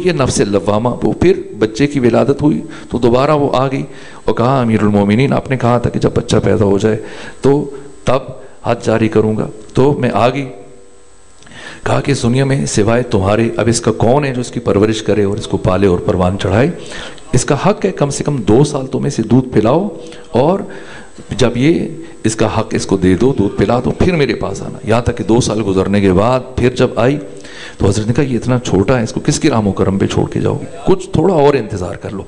یہ نفس لوامہ، وہ پھر بچے کی ولادت ہوئی تو دوبارہ وہ آ گئی اور کہا امیر المومنین آپ نے کہا تھا کہ جب بچہ پیدا ہو جائے تو تب حد جاری کروں گا، تو میں آ گئی۔ کہا کہ اس دنیا میں سوائے تمہارے اب اس کا کون ہے جو اس کی پرورش کرے اور اس کو پالے اور پروان چڑھائے؟ اس کا حق ہے کم سے کم 2 سال تم اسے دودھ پلاؤ، اور جب یہ اس کا حق اس کو دے دو، دودھ پلا دو، پھر میرے پاس آنا۔ یہاں تک کہ 2 سال گزرنے کے بعد پھر جب آئی تو حضرت نے کہا یہ اتنا چھوٹا ہے، اس کو کس کی رحم و کرم پہ چھوڑ کے جاؤ، کچھ تھوڑا اور انتظار کر لو۔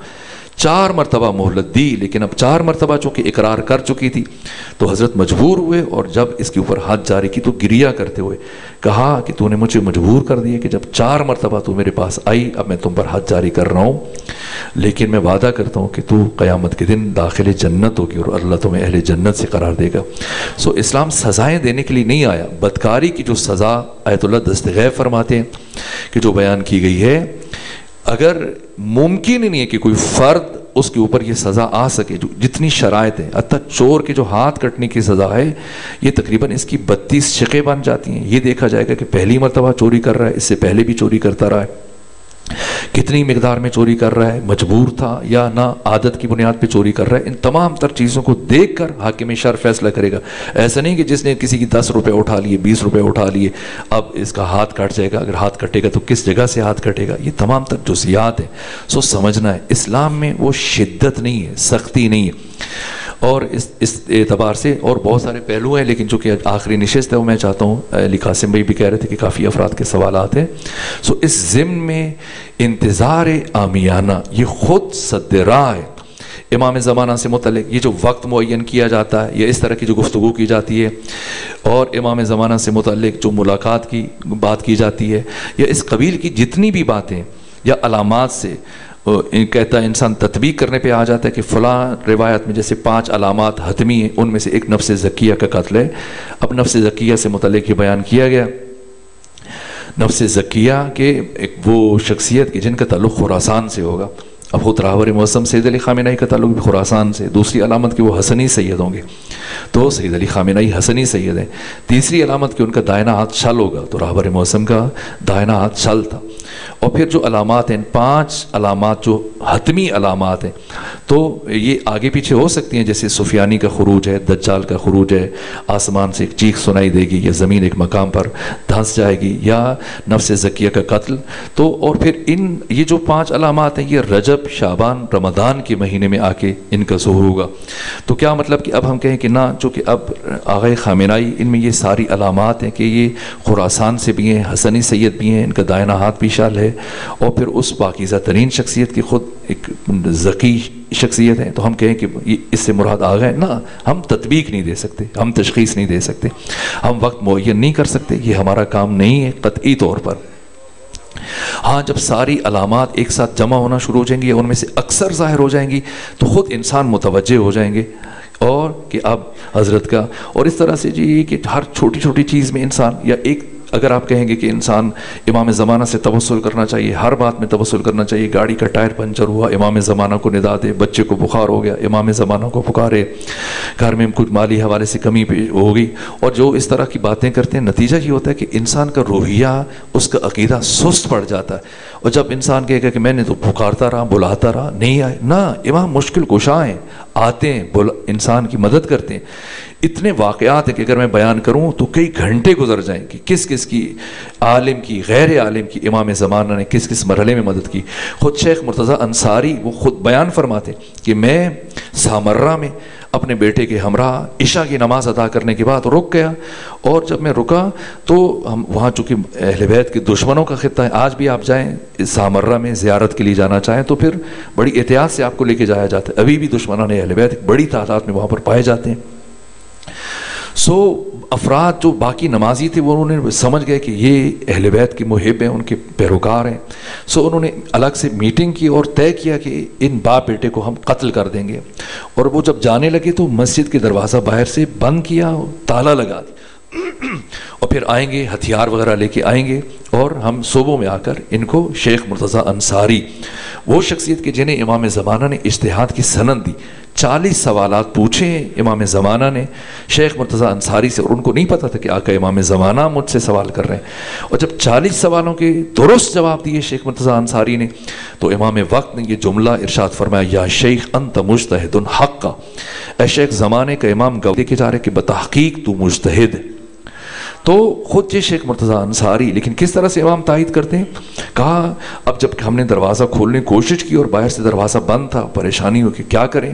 4 مرتبہ مہلت دی، لیکن اب 4 مرتبہ چونکہ اقرار کر چکی تھی تو حضرت مجبور ہوئے، اور جب اس کے اوپر حد جاری کی تو گریا کرتے ہوئے کہا کہ تو نے مجھے مجبور کر دیا کہ جب 4 مرتبہ تو میرے پاس آئی، اب میں تم پر حد جاری کر رہا ہوں، لیکن میں وعدہ کرتا ہوں کہ تو قیامت کے دن داخل جنت ہوگی اور اللہ تمہیں اہل جنت سے قرار دے گا۔ سو اسلام سزائیں دینے کے لیے نہیں آیا، بدکاری کی جو سزا آیت اللہ دستغیب فرماتے ہیں کہ جو بیان کی گئی ہے، اگر ممکن ہی نہیں ہے کہ کوئی فرد اس کے اوپر یہ سزا آ سکے، جو جتنی شرائط ہیں، حتیٰ چور کے جو ہاتھ کٹنے کی سزا ہے یہ تقریباً اس کی 32 شقیں بن جاتی ہیں۔ یہ دیکھا جائے گا کہ پہلی مرتبہ چوری کر رہا ہے، اس سے پہلے بھی چوری کرتا رہا ہے، کتنی مقدار میں چوری کر رہا ہے، مجبور تھا یا نہ عادت کی بنیاد پہ چوری کر رہا ہے، ان تمام تر چیزوں کو دیکھ کر حاکم شرع فیصلہ کرے گا۔ ایسا نہیں کہ جس نے کسی کی 10 روپے اٹھا لیے، 20 روپے اٹھا لیے، اب اس کا ہاتھ کٹ جائے گا، اگر ہاتھ کٹے گا تو کس جگہ سے ہاتھ کٹے گا، یہ تمام تر جزیات ہیں۔ سو سمجھنا ہے اسلام میں وہ شدت نہیں ہے، سختی نہیں ہے، اور اس اعتبار سے اور بہت سارے پہلو ہیں، لیکن چونکہ آخری نشست ہے وہ میں چاہتا ہوں، علی قاسم بھائی بھی کہہ رہے تھے کہ کافی افراد کے سوالات ہیں۔ سو اس ضمن میں انتظار عامیانہ یہ خود صد راہ ہے امام زمانہ سے متعلق، یہ جو وقت معین کیا جاتا ہے یا اس طرح کی جو گفتگو کی جاتی ہے اور امام زمانہ سے متعلق جو ملاقات کی بات کی جاتی ہے یا اس قبیل کی جتنی بھی باتیں یا علامات سے کہتا ہے انسان تطبیق کرنے پہ آ جاتا ہے کہ فلاں روایت میں جیسے 5 علامات حتمی ہیں، ان میں سے ایک نفس زکیہ کا قتل ہے۔ اب نفس زکیہ سے متعلق یہ بیان کیا گیا، نفس زکیہ کے ایک وہ شخصیت کی جن کا تعلق خراسان سے ہوگا، اب خود راہبر معظم سید علی خامنہئی کا تعلق بھی خراسان سے، دوسری علامت کہ وہ حسنی سید ہوں گے، تو سید علی خامنہئی حسنی سید ہیں۔ تیسری علامت کہ ان کا دائنہ ہاتھ شل ہوگا، تو راہبر معظم کا دائنہ ہاتھ شل تھا۔ اور پھر جو علامات ہیں، 5 علامات جو حتمی علامات ہیں، تو یہ آگے پیچھے ہو سکتی ہیں، جیسے سفیانی کا خروج ہے، دجال کا خروج ہے، آسمان سے ایک چیخ سنائی دے گی یا زمین ایک مقام پر دھنس جائے گی، یا نفس زکیہ کا قتل۔ تو اور پھر یہ جو 5 علامات ہیں یہ رجب، شعبان، رمضان کے مہینے میں آ کے ان کا ظہور ہوگا۔ تو کیا مطلب کہ اب ہم کہیں کہ نہ، چونکہ اب آغا خامنہئی ان میں یہ ساری علامات ہیں کہ یہ خراسان سے بھی ہیں، حسنی سید بھی ہیں، ان کا دائنہ ہاتھ بھی شال ہے، اور پھر اس پاکیزہ ترین شخصیت کی خود ایک ذکی شخصیت ہے، تو ہم کہیں کہ اس سے مراد آ گئے، نہ، ہم تطبیق نہیں دے سکتے، ہم تشخیص نہیں دے سکتے، ہم وقت معین نہیں کر سکتے، یہ ہمارا کام نہیں ہے قطعی طور پر۔ ہاں جب ساری علامات ایک ساتھ جمع ہونا شروع ہو جائیں گی یا ان میں سے اکثر ظاہر ہو جائیں گی تو خود انسان متوجہ ہو جائیں گے، اور کہ اب حضرت کا، اور اس طرح سے جی کہ ہر چھوٹی چھوٹی چیز میں انسان، یا ایک اگر آپ کہیں گے کہ انسان امام زمانہ سے توسل کرنا چاہیے، ہر بات میں توسل کرنا چاہیے، گاڑی کا ٹائر پنچر ہوا امام زمانہ کو ندا دے، بچے کو بخار ہو گیا امام زمانہ کو پکارے، گھر میں کچھ مالی حوالے سے کمی ہو گئی، اور جو اس طرح کی باتیں کرتے ہیں، نتیجہ یہ ہوتا ہے کہ انسان کا روحیہ، اس کا عقیدہ سست پڑ جاتا ہے۔ اور جب انسان کہے گا کہ میں نے تو پکارتا رہا، بلاتا رہا، نہیں آئے، نہ، امام مشکل کشا ہیں، آتے ہیں، انسان کی مدد کرتے ہیں۔ اتنے واقعات ہیں کہ اگر میں بیان کروں تو کئی گھنٹے گزر جائیں کہ کس کس کی، عالم کی، غیر عالم کی، امام زمانہ نے کس کس مرحلے میں مدد کی۔ خود شیخ مرتضیٰ انصاری وہ خود بیان فرماتے کہ میں سامرہ میں اپنے بیٹے کے ہمراہ عشاء کی نماز ادا کرنے کے بعد رک گیا، اور جب میں رکا تو ہم وہاں چونکہ اہل بیت کے دشمنوں کا خطہ ہے، آج بھی آپ جائیں سامرہ میں زیارت کے لیے جانا چاہیں تو پھر بڑی احتیاط سے آپ کو لے کے جایا جاتا ہے، ابھی بھی دشمنان اہل بیت بڑی تعداد میں وہاں پر پائے جاتے ہیں۔ سو افراد جو باقی نمازی تھے وہ انہوں نے سمجھ گئے کہ یہ اہل بیت کے محب ہیں، ان کے پیروکار ہیں، سو انہوں نے الگ سے میٹنگ کی اور طے کیا کہ ان باپ بیٹے کو ہم قتل کر دیں گے۔ اور وہ جب جانے لگے تو مسجد کے دروازہ باہر سے بند کیا، تالا لگا دیا، اور پھر آئیں گے ہتھیار وغیرہ لے کے آئیں گے، اور ہم صوبوں میں آ کر ان کو شیخ مرتضیٰ انصاری، وہ شخصیت کے جنہیں امام زمانہ نے اجتہاد کی سند دی، 40 سوالات پوچھے امام زمانہ نے شیخ مرتضیٰ انصاری سے، اور ان کو نہیں پتا تھا کہ آقا امام زمانہ مجھ سے سوال کر رہے ہیں، اور جب 40 سوالوں کے درست جواب دیے شیخ مرتضیٰ انصاری نے تو امام وقت نے یہ جملہ ارشاد فرمایا، یا شیخ انت مجتہد حقا، اے شیخ زمانے کا امام گواہ دے کے جا رہے کہ بتحقیق تو مجتہد ہے۔ تو خود یہ شیخ مرتضیٰ انصاری، لیکن کس طرح سے امام تائید کرتے ہیں، کہا اب جب ہم نے دروازہ کھولنے کی کوشش کی اور باہر سے دروازہ بند تھا، پریشانی ہو کہ کیا کریں،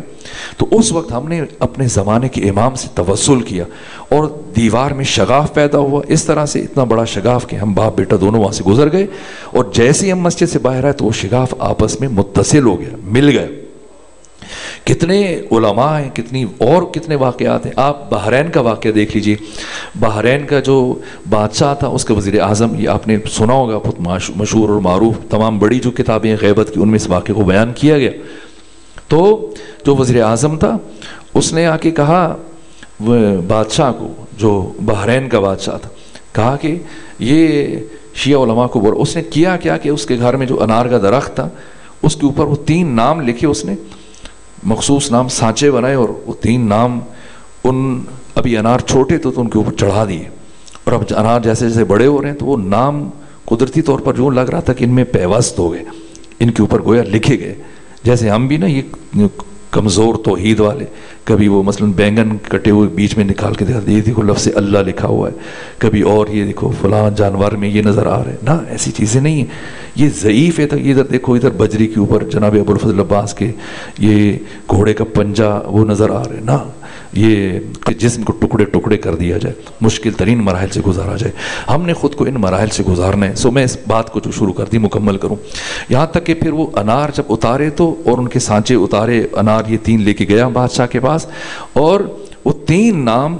تو اس وقت ہم نے اپنے زمانے کے امام سے توسل کیا اور دیوار میں شگاف پیدا ہوا، اس طرح سے اتنا بڑا شگاف کہ ہم باپ بیٹا دونوں وہاں سے گزر گئے، اور جیسے ہم مسجد سے باہر آئے تو وہ شگاف آپس میں متصل ہو گیا، مل گیا، کتنے علماء ہیں, کتنے واقعات ہیں. آپ بحرین کا واقعہ دیکھ لیجئے. بحرین کا جو بادشاہ تھا, اس کا وزیر اعظم, یہ آپ نے سنا ہوگا, بہت مشہور اور معروف, تمام بڑی جو کتابیں ہیں غیبت کی ان میں اس واقعے کو بیان کیا گیا. تو جو وزیر اعظم تھا اس نے آ کے کہا بادشاہ کو, جو بحرین کا بادشاہ تھا, کہا کہ یہ شیعہ علماء کو بولا. اس نے کیا کہ اس کے گھر میں جو انار کا درخت تھا اس کے اوپر وہ 3 نام لکھے, اس نے مخصوص نام سانچے بنائے, اور وہ 3 نام ابھی انار چھوٹے تو ان کے اوپر چڑھا دیے, اور اب انار جیسے جیسے بڑے ہو رہے ہیں تو وہ نام قدرتی طور پر جو لگ رہا تھا کہ ان میں پیوست ہو گئے, ان کے اوپر گویا لکھے گئے. جیسے ہم بھی نا یہ کمزور توحید والے, کبھی وہ مثلا بینگن کٹے ہوئے بیچ میں نکال کے دکھاتے, یہ دیکھو لفظ اللہ لکھا ہوا ہے, کبھی اور یہ دیکھو فلاں جانور میں یہ نظر آ رہا ہے. نا, ایسی چیزیں نہیں ہیں, یہ ضعیف ہے. تو ادھر دیکھو, ادھر بجری کے اوپر جناب ابوالفضل عباس کے یہ گھوڑے کا پنجہ وہ نظر آ رہا ہے. نا, یہ کہ جسم کو ٹکڑے ٹکڑے کر دیا جائے, مشکل ترین مراحل سے گزارا جائے. ہم نے خود کو ان مراحل سے گزارنا ہے. میں اس بات کو جو شروع کر دی مکمل کروں, یہاں تک کہ پھر وہ انار جب اتارے تو, اور ان کے سانچے اتارے انار, یہ 3 لے کے گیا بادشاہ کے پاس, اور وہ 3 نام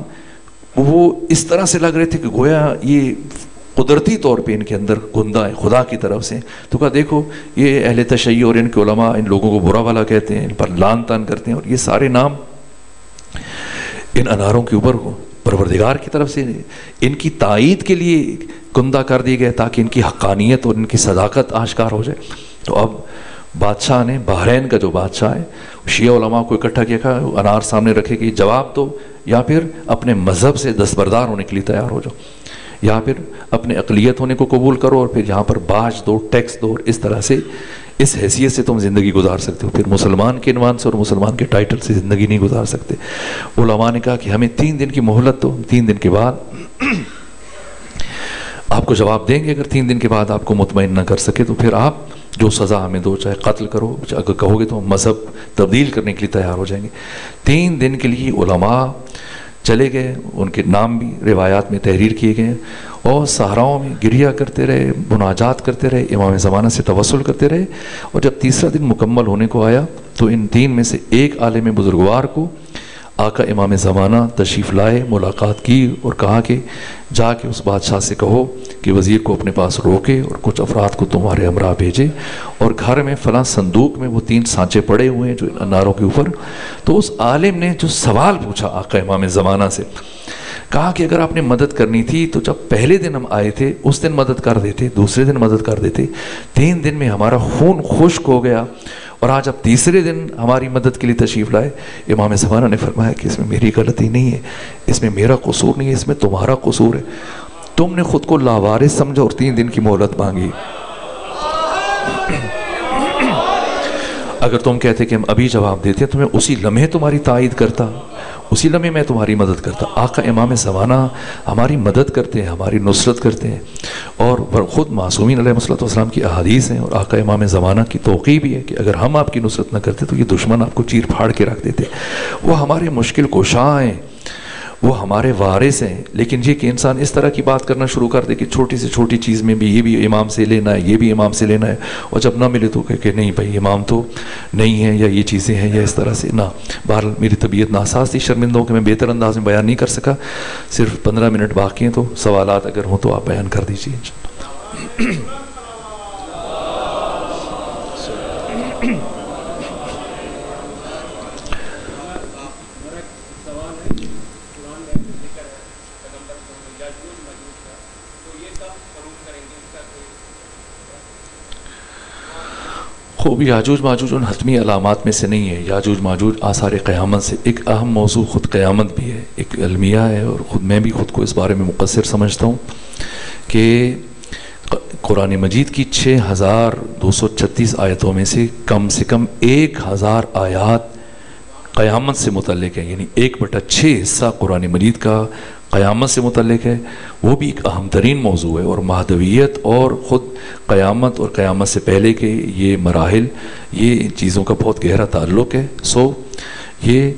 وہ اس طرح سے لگ رہے تھے کہ گویا یہ قدرتی طور پہ ان کے اندر گندہ ہے خدا کی طرف سے. تو کہا دیکھو یہ اہل تشیع اور ان کے علماء ان لوگوں کو برا بھلا کہتے ہیں, ان پر لعن طعن کرتے ہیں, اور یہ سارے نام ان اناروں کے اوپر پروردگار کی طرف سے ان کی تائید کے لیے گندہ کر دیے گئے, تاکہ ان کی حقانیت اور ان کی صداقت آشکار ہو جائے. تو اب بادشاہ نے, بحرین کا جو بادشاہ ہے, شیعہ علماء کو اکٹھا کیا, کہا انار سامنے رکھے کہ جواب دو, یا پھر اپنے مذہب سے دستبردار ہونے کے لیے تیار ہو جاؤ, یا پھر اپنے اقلیت ہونے کو قبول کرو, اور پھر یہاں پر باج دو, ٹیکس دو, اس طرح سے اس حیثیت سے تم زندگی گزار سکتے ہو. پھر مسلمان کے عنوان سے اور مسلمان کے ٹائٹل سے زندگی نہیں گزار سکتے. علماء نے کہا کہ ہمیں 3 دن کی مہلت دو, 3 دن کے بعد آپ کو جواب دیں گے. اگر 3 دن کے بعد آپ کو مطمئن نہ کر سکے تو پھر آپ جو سزا ہمیں دو, چاہے قتل کرو, اگر کہو گے تو ہم مذہب تبدیل کرنے کے لیے تیار ہو جائیں گے. 3 دن کے لیے علماء چلے گئے, ان کے نام بھی روایات میں تحریر کیے گئے, اور صحراؤں میں گریہ کرتے رہے, مناجات کرتے رہے, امام زمانہ سے توسل کرتے رہے. اور جب تیسرا دن مکمل ہونے کو آیا تو ان 3 میں سے ایک عالم بزرگوار کو آقا امام زمانہ تشریف لائے, ملاقات کی, اور کہا کہ جا کے اس بادشاہ سے کہو کہ وزیر کو اپنے پاس روکے اور کچھ افراد کو تمہارے ہمراہ بھیجے, اور گھر میں فلاں صندوق میں وہ 3 سانچے پڑے ہوئے ہیں جو اناروں کے اوپر. تو اس عالم نے جو سوال پوچھا آقا امام زمانہ سے, کہا کہ اگر آپ نے مدد کرنی تھی تو جب پہلے دن ہم آئے تھے اس دن مدد کر دیتے, دوسرے دن مدد کر دیتے, 3 دن میں ہمارا خون خشک ہو گیا, اور آج اب تیسرے دن ہماری مدد کے لیے تشریف لائے. امام زمانہ نے فرمایا کہ اس میں میری غلطی نہیں ہے, اس میں میرا قصور نہیں ہے, اس میں تمہارا قصور ہے. تم نے خود کو لاوارث سمجھا اور 3 دن کی مہلت مانگی. اگر تم کہتے کہ ہم ابھی جواب دیتے تو میں اسی لمحے تمہاری تائید کرتا, اسی لمحے میں تمہاری مدد کرتا. آقا امام زمانہ ہماری مدد کرتے ہیں, ہماری نصرت کرتے ہیں, اور خود معصومین علیہ السلام کی احادیث ہیں, اور آقا امام زمانہ کی توقیع بھی ہے کہ اگر ہم آپ کی نصرت نہ کرتے تو یہ دشمن آپ کو چیر پھاڑ کے رکھ دیتے. وہ ہمارے مشکل کشاں ہیں, وہ ہمارے وارث ہیں. لیکن یہ کہ انسان اس طرح کی بات کرنا شروع کر دے کہ چھوٹی سے چھوٹی چیز میں بھی یہ بھی امام سے لینا ہے, یہ بھی امام سے لینا ہے, اور جب نہ ملے تو کہ نہیں بھائی امام تو نہیں ہے, یا یہ چیزیں ہیں, یا اس طرح سے. نہ, بہرحال میری طبیعت ناساز تھی, شرمندہ ہو کہ میں بہتر انداز میں بیان نہیں کر سکا. صرف 15 منٹ باقی ہیں, تو سوالات اگر ہوں تو آپ بیان کر دیجیے. خوب, یاجوج ماجوج ان حتمی علامات میں سے نہیں ہے. یاجوج ماجوج آثار قیامت سے ایک اہم موضوع خود قیامت بھی ہے, ایک المیہ ہے, اور خود میں بھی خود کو اس بارے میں مقصر سمجھتا ہوں کہ قرآن مجید کی 6236 آیتوں میں سے کم 1000 آیات قیامت سے متعلق ہیں. یعنی 1/6 حصہ قرآن مجید کا قیامت سے متعلق ہے. وہ بھی ایک اہم ترین موضوع ہے, اور مہدویت اور خود قیامت اور قیامت سے پہلے کے یہ مراحل, یہ ان چیزوں کا بہت گہرا تعلق ہے. یہ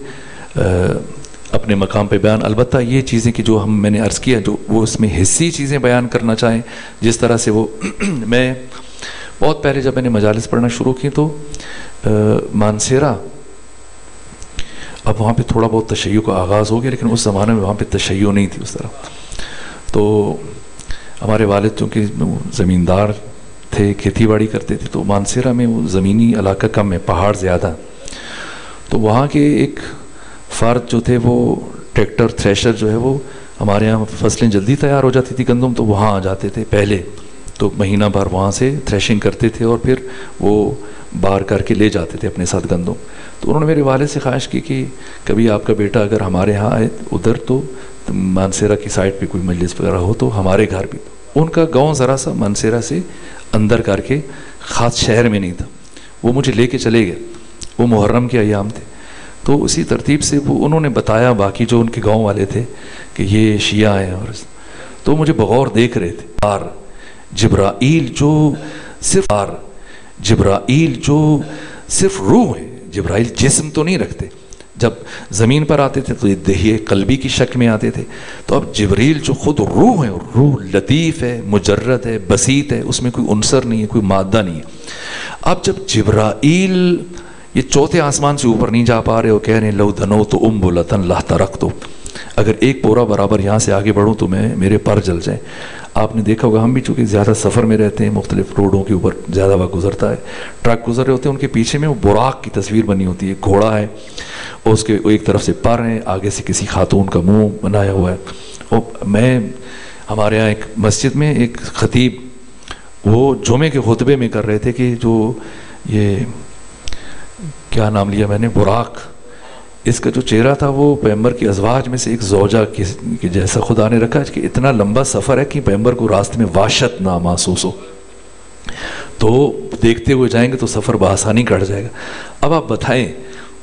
اپنے مقام پہ بیان, البتہ یہ چیزیں کہ جو میں نے عرض کیا, جو وہ اس میں حصی چیزیں بیان کرنا چاہیں, جس طرح سے وہ میں بہت پہلے جب میں نے مجالس پڑھنا شروع کی تو مانسیرا اب وہاں پہ تھوڑا بہت تشیع کا آغاز ہو گیا، لیکن اس زمانے میں وہاں پہ تشیع نہیں تھی اس طرح. تو ہمارے والد چونکہ زمیندار تھے، کھیتی باڑی کرتے تھے، تو مانسیرا میں وہ زمینی علاقہ کم ہے، پہاڑ زیادہ. تو وہاں کے ایک فرد جو تھے وہ ٹریکٹر تھریشر جو ہے وہ، ہمارے یہاں فصلیں جلدی تیار ہو جاتی تھی گندم، تو وہاں آ جاتے تھے پہلے، تو مہینہ بھر وہاں سے تھریشنگ کرتے تھے اور پھر وہ بار کر کے لے جاتے تھے اپنے ساتھ گندم. تو انہوں نے میرے والد سے خواہش کی کہ کبھی آپ کا بیٹا اگر ہمارے یہاں آئے ادھر، تو مانسیرا کی سائڈ پہ کوئی مجلس وغیرہ ہو تو ہمارے گھر بھی. ان کا گاؤں ذرا سا مانسیرا سے اندر کر کے خاص شہر میں نہیں تھا، وہ مجھے لے کے چلے گئے، وہ محرم کے ایام تھے. تو اسی ترتیب سے وہ انہوں نے بتایا باقی جو ان کے گاؤں والے تھے کہ یہ شیعہ ہیں، اور تو مجھے بغور دیکھ رہے تھے. اور جبرائیل جو صرف روح ہے، جبرائیل جسم تو نہیں رکھتے. جب زمین پر آتے تھے تو یہ دہیے قلبی کی شکل میں آتے تھے، تو اب جبریل جو خود روح ہے، روح لطیف ہے، مجرد ہے، بسیط ہے، اس میں کوئی عنصر نہیں ہے، کوئی مادہ نہیں ہے. اب جب جبرائیل یہ چوتھے آسمان سے اوپر نہیں جا پا رہے ہو، کہہ رہے ہیں لو دنو تو بلتن لا ترکتو، اگر ایک پورا برابر یہاں سے آگے بڑھوں تو میرے پر جل جائیں. آپ نے دیکھا ہوگا، ہم بھی چونکہ زیادہ سفر میں رہتے ہیں، مختلف روڈوں کے اوپر زیادہ وقت گزرتا ہے، ٹرک گزر رہے ہوتے ہیں، ان کے پیچھے میں وہ براق کی تصویر بنی ہوتی ہے، گھوڑا ہے اور اس کے ایک طرف سے پر ہیں، آگے سے کسی خاتون کا منہ بنایا ہوا ہے. اور ہمارے یہاں ایک مسجد میں ایک خطیب وہ جمعے کے خطبے میں کر رہے تھے کہ جو یہ کیا نام لیا میں نے، براق، اس کا جو چہرہ تھا وہ پیغمبر کی ازواج میں سے ایک زوجہ کے جیسا خدا نے رکھا ہے کہ اتنا لمبا سفر ہے کہ پیغمبر کو راستے میں وحشت نہ محسوس ہو، تو دیکھتے ہوئے جائیں گے تو سفر بآسانی کٹ جائے گا. اب آپ بتائیں،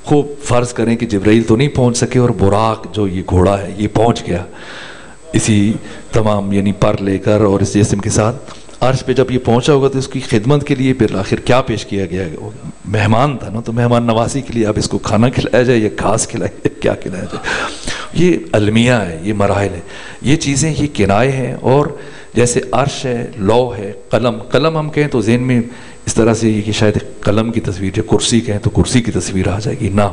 خوب فرض کریں کہ جبرائیل تو نہیں پہنچ سکے اور براق جو یہ گھوڑا ہے یہ پہنچ گیا اسی تمام یعنی پر لے کر اور اس جسم کے ساتھ عرش پہ. جب یہ پہنچا ہوگا تو اس کی خدمت کے لیے پھر آخر کیا پیش کیا گیا؟ مہمان تھا نا، تو مہمان نوازی کے لیے اب اس کو کھانا کھلایا جائے یا گھاس کھلایا جائے، کیا کھلایا جائے؟ یہ المیہ ہے، یہ مراحل ہے، یہ چیزیں یہ کنائے ہیں. اور جیسے عرش ہے، لوح ہے، قلم ہم کہیں تو ذہن میں اس طرح سے یہ کہ شاید قلم کی تصویر، جو کرسی کہیں تو کرسی کی تصویر آ جائے گی. نہ،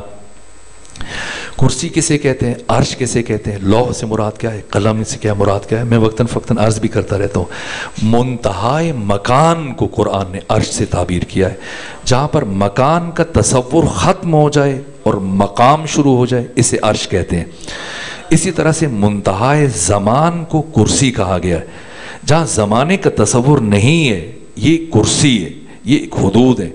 کرسی کسے کہتے ہیں، عرش کسے کہتے ہیں، لوح سے مراد کیا ہے، قلم سے کیا مراد کیا ہے، میں وقتاً فقتاً عرض بھی کرتا رہتا ہوں. منتہائے مکان کو قرآن نے عرش سے تعبیر کیا ہے. جہاں پر مکان کا تصور ختم ہو جائے اور مقام شروع ہو جائے اسے عرش کہتے ہیں. اسی طرح سے منتہائے زمان کو کرسی کہا گیا ہے. جہاں زمانے کا تصور نہیں ہے یہ کرسی ہے، یہ ایک حدود ہے،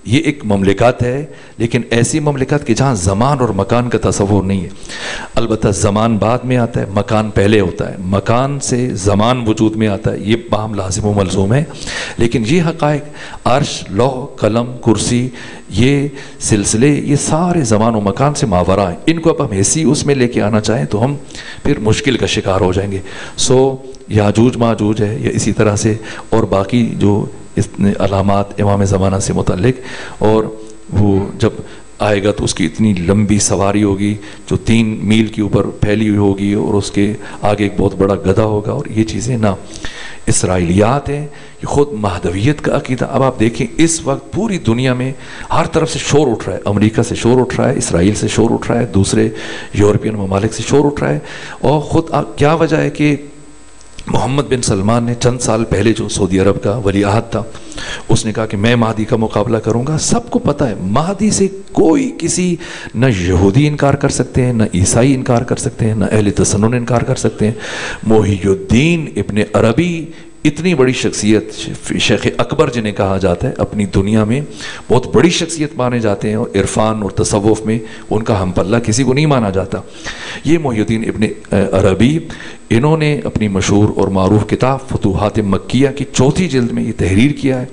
یہ ایک مملکت ہے، لیکن ایسی مملکت کہ جہاں زمان اور مکان کا تصور نہیں ہے. البتہ زمان بعد میں آتا ہے، مکان پہلے ہوتا ہے، مکان سے زمان وجود میں آتا ہے، یہ باہم لازم و ملزوم ہے. لیکن یہ حقائق عرش، لوح، قلم، کرسی، یہ سلسلے، یہ سارے زمان و مکان سے ماورا ہیں. ان کو اب ہم ایسی اس میں لے کے آنا چاہیں تو ہم پھر مشکل کا شکار ہو جائیں گے. یاجوج ماجوج ہے، یا اسی طرح سے اور باقی جو اس علامات امام زمانہ سے متعلق، اور وہ جب آئے گا تو اس کی اتنی لمبی سواری ہوگی جو 3 میل کے اوپر پھیلی ہوئی ہوگی، اور اس کے آگے ایک بہت بڑا گدھا ہوگا. اور یہ چیزیں نہ اسرائیلیات ہیں، یہ خود مہدویت کا عقیدہ. اب آپ دیکھیں اس وقت پوری دنیا میں ہر طرف سے شور اٹھ رہا ہے، امریکہ سے شور اٹھ رہا ہے، اسرائیل سے شور اٹھ رہا ہے، دوسرے یورپین ممالک سے شور اٹھ رہا ہے. اور خود کیا وجہ ہے کہ محمد بن سلمان نے چند سال پہلے، جو سعودی عرب کا ولی عہد تھا، اس نے کہا کہ میں مہدی کا مقابلہ کروں گا. سب کو پتہ ہے مہدی سے کوئی کسی نہ یہودی انکار کر سکتے ہیں، نہ عیسائی انکار کر سکتے ہیں، نہ اہل تسنن انکار کر سکتے ہیں. محی الدین ابن عربی اتنی بڑی شخصیت، شیخ اکبر جنہیں کہا جاتا ہے، اپنی دنیا میں بہت بڑی شخصیت مانے جاتے ہیں، اور عرفان اور تصوف میں ان کا ہم پلہ کسی کو نہیں مانا جاتا. یہ محی الدین ابن عربی، انہوں نے اپنی مشہور اور معروف کتاب فتوحات مکیہ کی 4تھی جلد میں یہ تحریر کیا ہے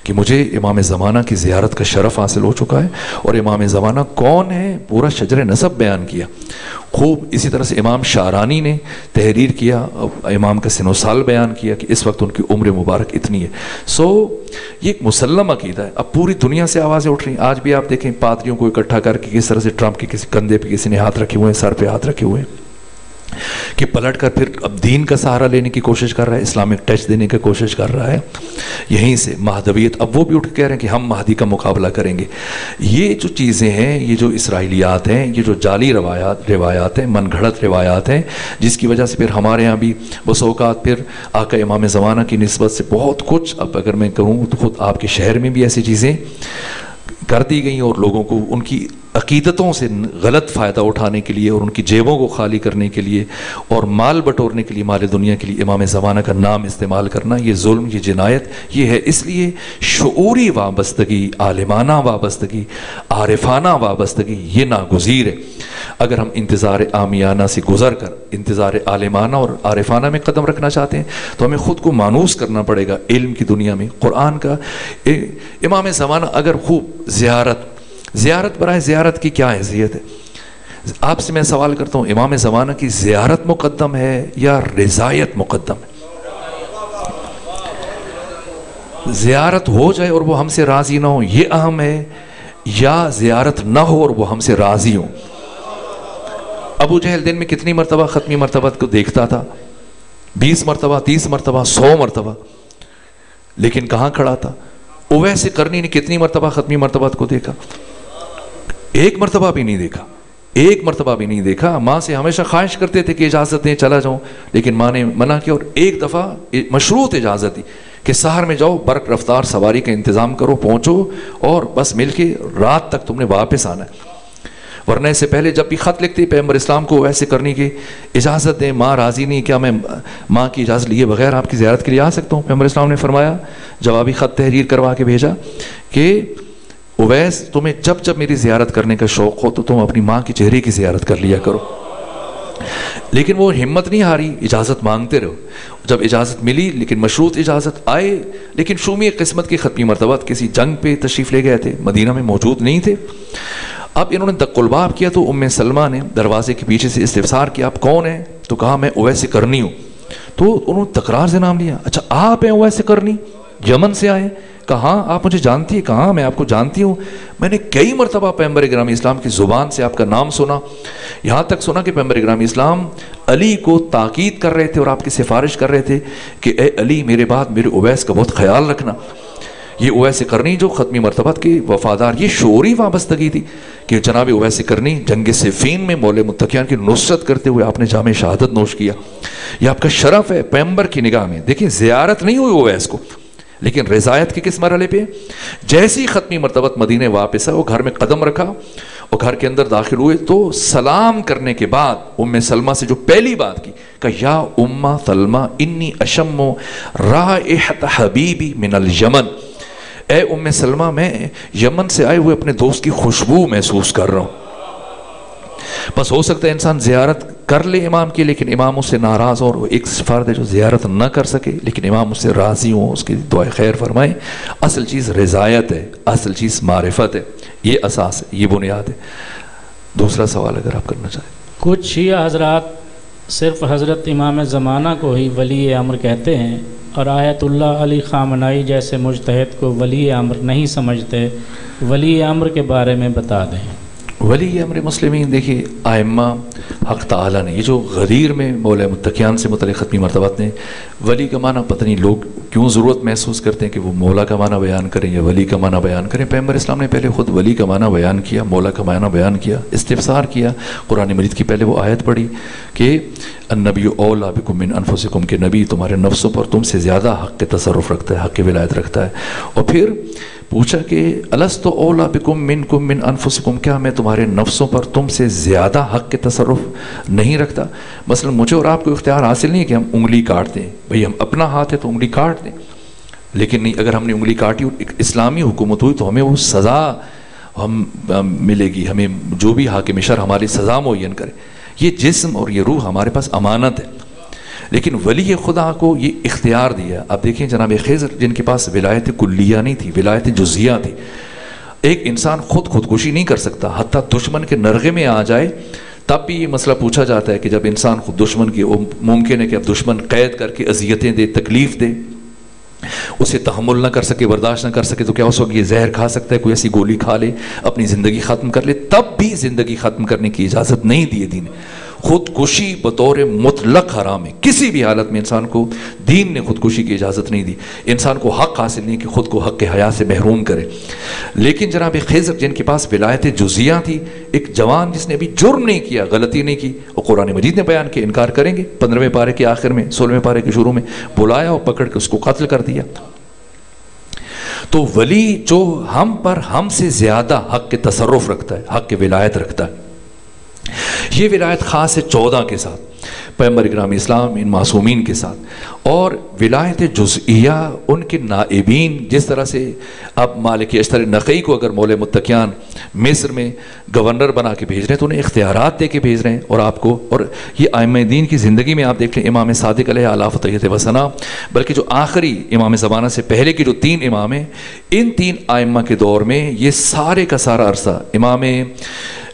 کہ مجھے امام زمانہ کی زیارت کا شرف حاصل ہو چکا ہے، اور امام زمانہ کون ہے پورا شجر نسب بیان کیا خوب. اسی طرح سے امام شعرانی نے تحریر کیا، امام کا سن و سال بیان کیا کہ اس وقت ان کی عمر مبارک اتنی ہے. یہ ایک مسلم عقیدہ ہے. اب پوری دنیا سے آوازیں اٹھ رہی ہیں. آج بھی آپ دیکھیں پادریوں کو اکٹھا کر کے کس طرح سے ٹرمپ کے کسی کندھے پہ کسی نے ہاتھ رکھے ہوئے ہیں، سر پہ ہاتھ رکھے ہوئے ہیں. کہ پلٹ کر پھر اب دین کا سہارا لینے کی کوشش کر رہا ہے، اسلامک ٹچ دینے کی کوشش کر رہا ہے. یہیں سے مہدویت، اب وہ بھی اٹھ کے کہہ رہے ہیں کہ ہم مہدی کا مقابلہ کریں گے. یہ جو چیزیں ہیں، یہ جو اسرائیلیات ہیں، یہ جو جعلی روایات ہیں، من گھڑت روایات ہیں، جس کی وجہ سے پھر ہمارے ہاں بھی بس اوقات پھر آقا امام زمانہ کی نسبت سے بہت کچھ، اب اگر میں کہوں تو خود آپ کے شہر میں بھی ایسی چیزیں کر دی گئیں، اور لوگوں کو ان کی عقیدتوں سے غلط فائدہ اٹھانے کے لیے اور ان کی جیبوں کو خالی کرنے کے لیے اور مال بٹورنے کے لیے، مال دنیا کے لیے امام زمانہ کا نام استعمال کرنا، یہ ظلم، یہ جنایت، یہ ہے. اس لیے شعوری وابستگی، عالمانہ وابستگی، عارفانہ وابستگی یہ ناگزیر ہے. اگر ہم انتظار عامیانہ سے گزر کر انتظار عالمانہ اور عارفانہ میں قدم رکھنا چاہتے ہیں تو ہمیں خود کو مانوس کرنا پڑے گا علم کی دنیا میں، قرآن کا. امام زمانہ اگر خوب زیارت برائے زیارت کی کیا حیثیت ہے؟ آپ سے میں سوال کرتا ہوں، امام زمانہ کی زیارت مقدم ہے یا رضایت مقدم ہے؟ زیارت ہو جائے اور وہ ہم سے راضی نہ ہو یہ اہم ہے، یا زیارت نہ ہو اور وہ ہم سے راضی ہوں؟ ابو جہل دن میں کتنی مرتبہ ختمی مرتبت کو دیکھتا تھا؟ 20 مرتبہ، 30 مرتبہ، 100 مرتبہ. لیکن کہاں کھڑا تھا؟ اویس قرنی نے کتنی مرتبہ ختمی مرتبت کو دیکھا؟ ایک مرتبہ بھی نہیں دیکھا، ایک مرتبہ بھی نہیں دیکھا. ماں سے ہمیشہ خواہش کرتے تھے کہ اجازت دیں چلا جاؤں، لیکن ماں نے منع کیا، اور ایک دفعہ مشروط اجازت دی کہ سحر میں جاؤ، برق رفتار سواری کا انتظام کرو، پہنچو اور بس مل کے رات تک تم نے واپس آنا ہے. ورنہ اس سے پہلے جب بھی خط لکھتے پیغمبر اسلام کو ویسے کرنے کی اجازت دیں، ماں راضی نہیں، کیا میں ماں کی اجازت لیے بغیر آپ کی زیارت کے لیے آ سکتا ہوں؟ پیغمبر اسلام نے فرمایا، جوابی خط تحریر کروا کے بھیجا کہ اویس تمہیں جب جب میری زیارت کرنے کا شوق ہو تو تم اپنی ماں کے چہرے کی زیارت کر لیا کرو. لیکن وہ ہمت نہیں ہاری، اجازت مانگتے رہو. جب اجازت ملی، لیکن مشروط اجازت آئے، لیکن شومی قسمت کی ختمی مرتبہ کسی جنگ پہ تشریف لے گئے تھے، مدینہ میں موجود نہیں تھے. اب انہوں نے دق الباب کیا تو ام سلمہ نے دروازے کے پیچھے سے استفسار کیا، آپ کون ہیں؟ تو کہا میں اویس قرنی ہوں. تو انہوں نے تکرار سے نام لیا، اچھا آپ ہیں اویس قرنی، یمن سے آئے؟ کہاں آپ مجھے جانتی ہیں؟ کہاں میں آپ کو جانتی ہوں، میں نے کئی مرتبہ پیغمبر گرامی اسلام کی زبان سے آپ کا نام سنا، یہاں تک سنا کہ پیغمبر گرامی اسلام علی کو تاکید کر رہے تھے اور آپ کی سفارش کر رہے تھے کہ اے علی میرے بعد میرے اویس کا بہت خیال رکھنا. یہ اویس قرنی جو ختمی مرتبت کے وفادار، یہ شعوری وابستگی تھی کہ جناب اویس قرنی جنگ صفین میں مولا متقیان کی نصرت کرتے ہوئے آپ نے جام شہادت نوش کیا. یہ آپ کا شرف ہے پیغمبر کی نگاہ میں. دیکھیں زیارت نہیں ہوئی اویس کو، لیکن رضایت کے کس مرحلے پہ؟ جیسی ختمی مرتبت مدینے واپس ہے، وہ گھر میں قدم رکھا اور گھر کے اندر داخل ہوئے تو سلام کرنے کے بعد ام سلمہ سے جو پہلی بات کی کہ یا ام سلمہ انی اشم رائحۃ حبیبی من الیمن، اے ام سلمہ میں یمن سے آئے ہوئے اپنے دوست کی خوشبو محسوس کر رہا ہوں. بس ہو سکتا ہے انسان زیارت کر لے امام کی، لیکن امام اس سے ناراض، اور وہ ایک فرد ہے جو زیارت نہ کر سکے لیکن امام اس سے راضی ہوں، اس کی دعائے خیر فرمائیں. اصل چیز رضایت ہے، اصل چیز معرفت ہے، یہ اساس ہے، یہ بنیاد ہے. دوسرا سوال اگر آپ کرنا چاہیں. کچھ شیعہ حضرات صرف حضرت امام زمانہ کو ہی ولی امر کہتے ہیں اور آیت اللہ علی خامنائی جیسے مجتہد کو ولی امر نہیں سمجھتے. ولی امر کے بارے میں بتا دیں. ولی امر مسلمین، دیکھیے ائمہ حق تعالیٰ نے یہ جو غدیر میں مولا متقیان سے متعلق ختمی مرتبات نے ولی کا معنی پتہ نہیں لوگ کیوں ضرورت محسوس کرتے ہیں کہ وہ مولا کا معنی بیان کریں یا ولی کا معنی بیان کریں. پیغمبر اسلام نے پہلے خود ولی کا معنی بیان کیا، مولا کا معنی بیان کیا، استفسار کیا. قرآن مجید کی پہلے وہ آیت پڑھی کہ النبی اولیٰ بکم من انفسکم، کہ نبی تمہارے نفسوں پر تم سے زیادہ حق کے تصرف رکھتا ہے، حق کی ولایت رکھتا ہے. اور پھر پوچھا کہ الست اولیٰ بکم منکم من انفسکم، کیا میں تمہارے نفسوں پر تم سے زیادہ حق کے تصرف نہیں رکھتا؟ مثلا مجھے اور آپ کو اختیار حاصل نہیں ہے کہ ہم انگلی کاٹ دیں، بھئی ہم اپنا ہاتھ ہے تو انگلی کاٹ دیں، لیکن نہیں، اگر ہم نے انگلی کاٹی اور ایک اسلامی حکومت ہوئی تو ہمیں وہ سزا ہم ملے گی، ہمیں جو بھی حاکم شرع ہماری سزا معین کرے. یہ جسم اور یہ روح ہمارے پاس امانت ہے. لیکن ولی خدا کو یہ اختیار دیا. اب دیکھیں جناب خضر جن کے پاس ولایت کلیہ نہیں تھی، ولایت جزیہ تھی. ایک انسان خودکشی نہیں کر سکتا، حتیٰ دشمن کے نرغے میں آ جائے تب بھی یہ مسئلہ پوچھا جاتا ہے کہ جب انسان خود دشمن کی، ممکن ہے کہ اب دشمن قید کر کے اذیتیں دے، تکلیف دے، اسے تحمل نہ کر سکے، برداشت نہ کر سکے، تو کیا اس وقت یہ زہر کھا سکتا ہے، کوئی ایسی گولی کھا لے، اپنی زندگی ختم کر لے؟ تب بھی زندگی ختم کرنے کی اجازت نہیں دی دین. خودکشی بطور مطلق حرام ہے، کسی بھی حالت میں انسان کو دین نے خودکشی کی اجازت نہیں دی، انسان کو حق حاصل نہیں کہ خود کو حق حیات سے محروم کرے۔ لیکن جناب خضر جن کے پاس ولایت جزیہ تھی، ایک جوان جس نے ابھی جرم نہیں کیا، غلطی نہیں کی، اور قرآن مجید نے بیان کیا، انکار کریں گے؟ 15ویں پارے کے آخر میں، 16ویں پارے کے شروع میں بلایا اور پکڑ کے اس کو قتل کر دیا۔ تو ولی جو ہم پر ہم سے زیادہ حق کے تصرف رکھتا ہے، حق کے ولایت رکھتا ہے، یہ ولایت خاص ہے 14 کے ساتھ، پیغمبر اکرام اسلام ان معصومین کے ساتھ، اور ولایت جزئیہ ان کے نائبین، جس طرح سے اب مالک اشتر نقی کو اگر مولے متقیان مصر میں گورنر بنا کے بھیج رہے ہیں تو انہیں اختیارات دے کے بھیج رہے ہیں، اور آپ کو، اور یہ ائمہ دین کی زندگی میں آپ دیکھ لیں، امام صادق علیہ الاف و تحیت و ثنا، بلکہ جو آخری امام زمانہ سے پہلے کی جو 3 امام ہیں، ان 3 ائمہ کے دور میں یہ سارے کا سارا عرصہ امام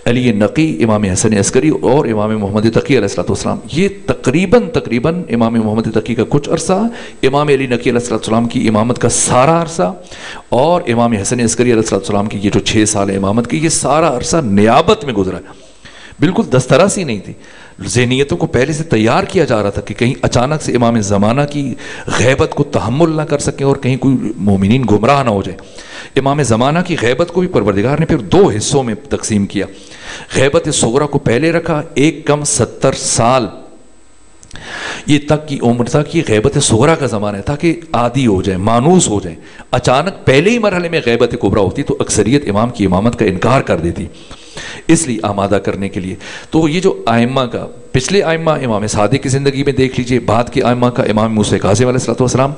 علی نقی، امام حسن عسکری اور امام محمد تقی علیہ السلام، یہ تقریباً امام محمد تقی کا کچھ عرصہ، امام علی نقی علیہ السلام کی امامت کا سارا عرصہ، اور امام حسن عسکری علیہ السلام کی یہ جو 6 سال امامت کی، یہ سارا عرصہ نیابت میں گزرا ہے۔ بالکل دسترسی نہیں تھی، ذہنیتوں کو پہلے سے تیار کیا جا رہا تھا کہ کہیں اچانک سے امام زمانہ کی غیبت کو تحمل نہ کر سکیں اور کہیں کوئی مومنین گمراہ نہ ہو جائے۔ امام زمانہ کی غیبت کو بھی پروردگار نے پھر 2 حصوں میں تقسیم کیا۔ غیبت صغرا کو پہلے رکھا، 1 کم 70 سال یہ تک کی عمر تک یہ غیبت صغرا کا زمانہ ہے، تاکہ عادی ہو جائے، مانوس ہو جائے۔ اچانک پہلے ہی مرحلے میں غیبت کبریٰ ہوتی تو اکثریت امام کی امامت کا انکار کر دیتی، اس لیے آمادہ کرنے کے لیے۔ تو یہ جو ائمہ کا، پچھلے ائمہ امام صادق کی زندگی میں دیکھ لیجئے، بعد کے ائمہ کا امام موسیٰ کاظم علیہ السلام،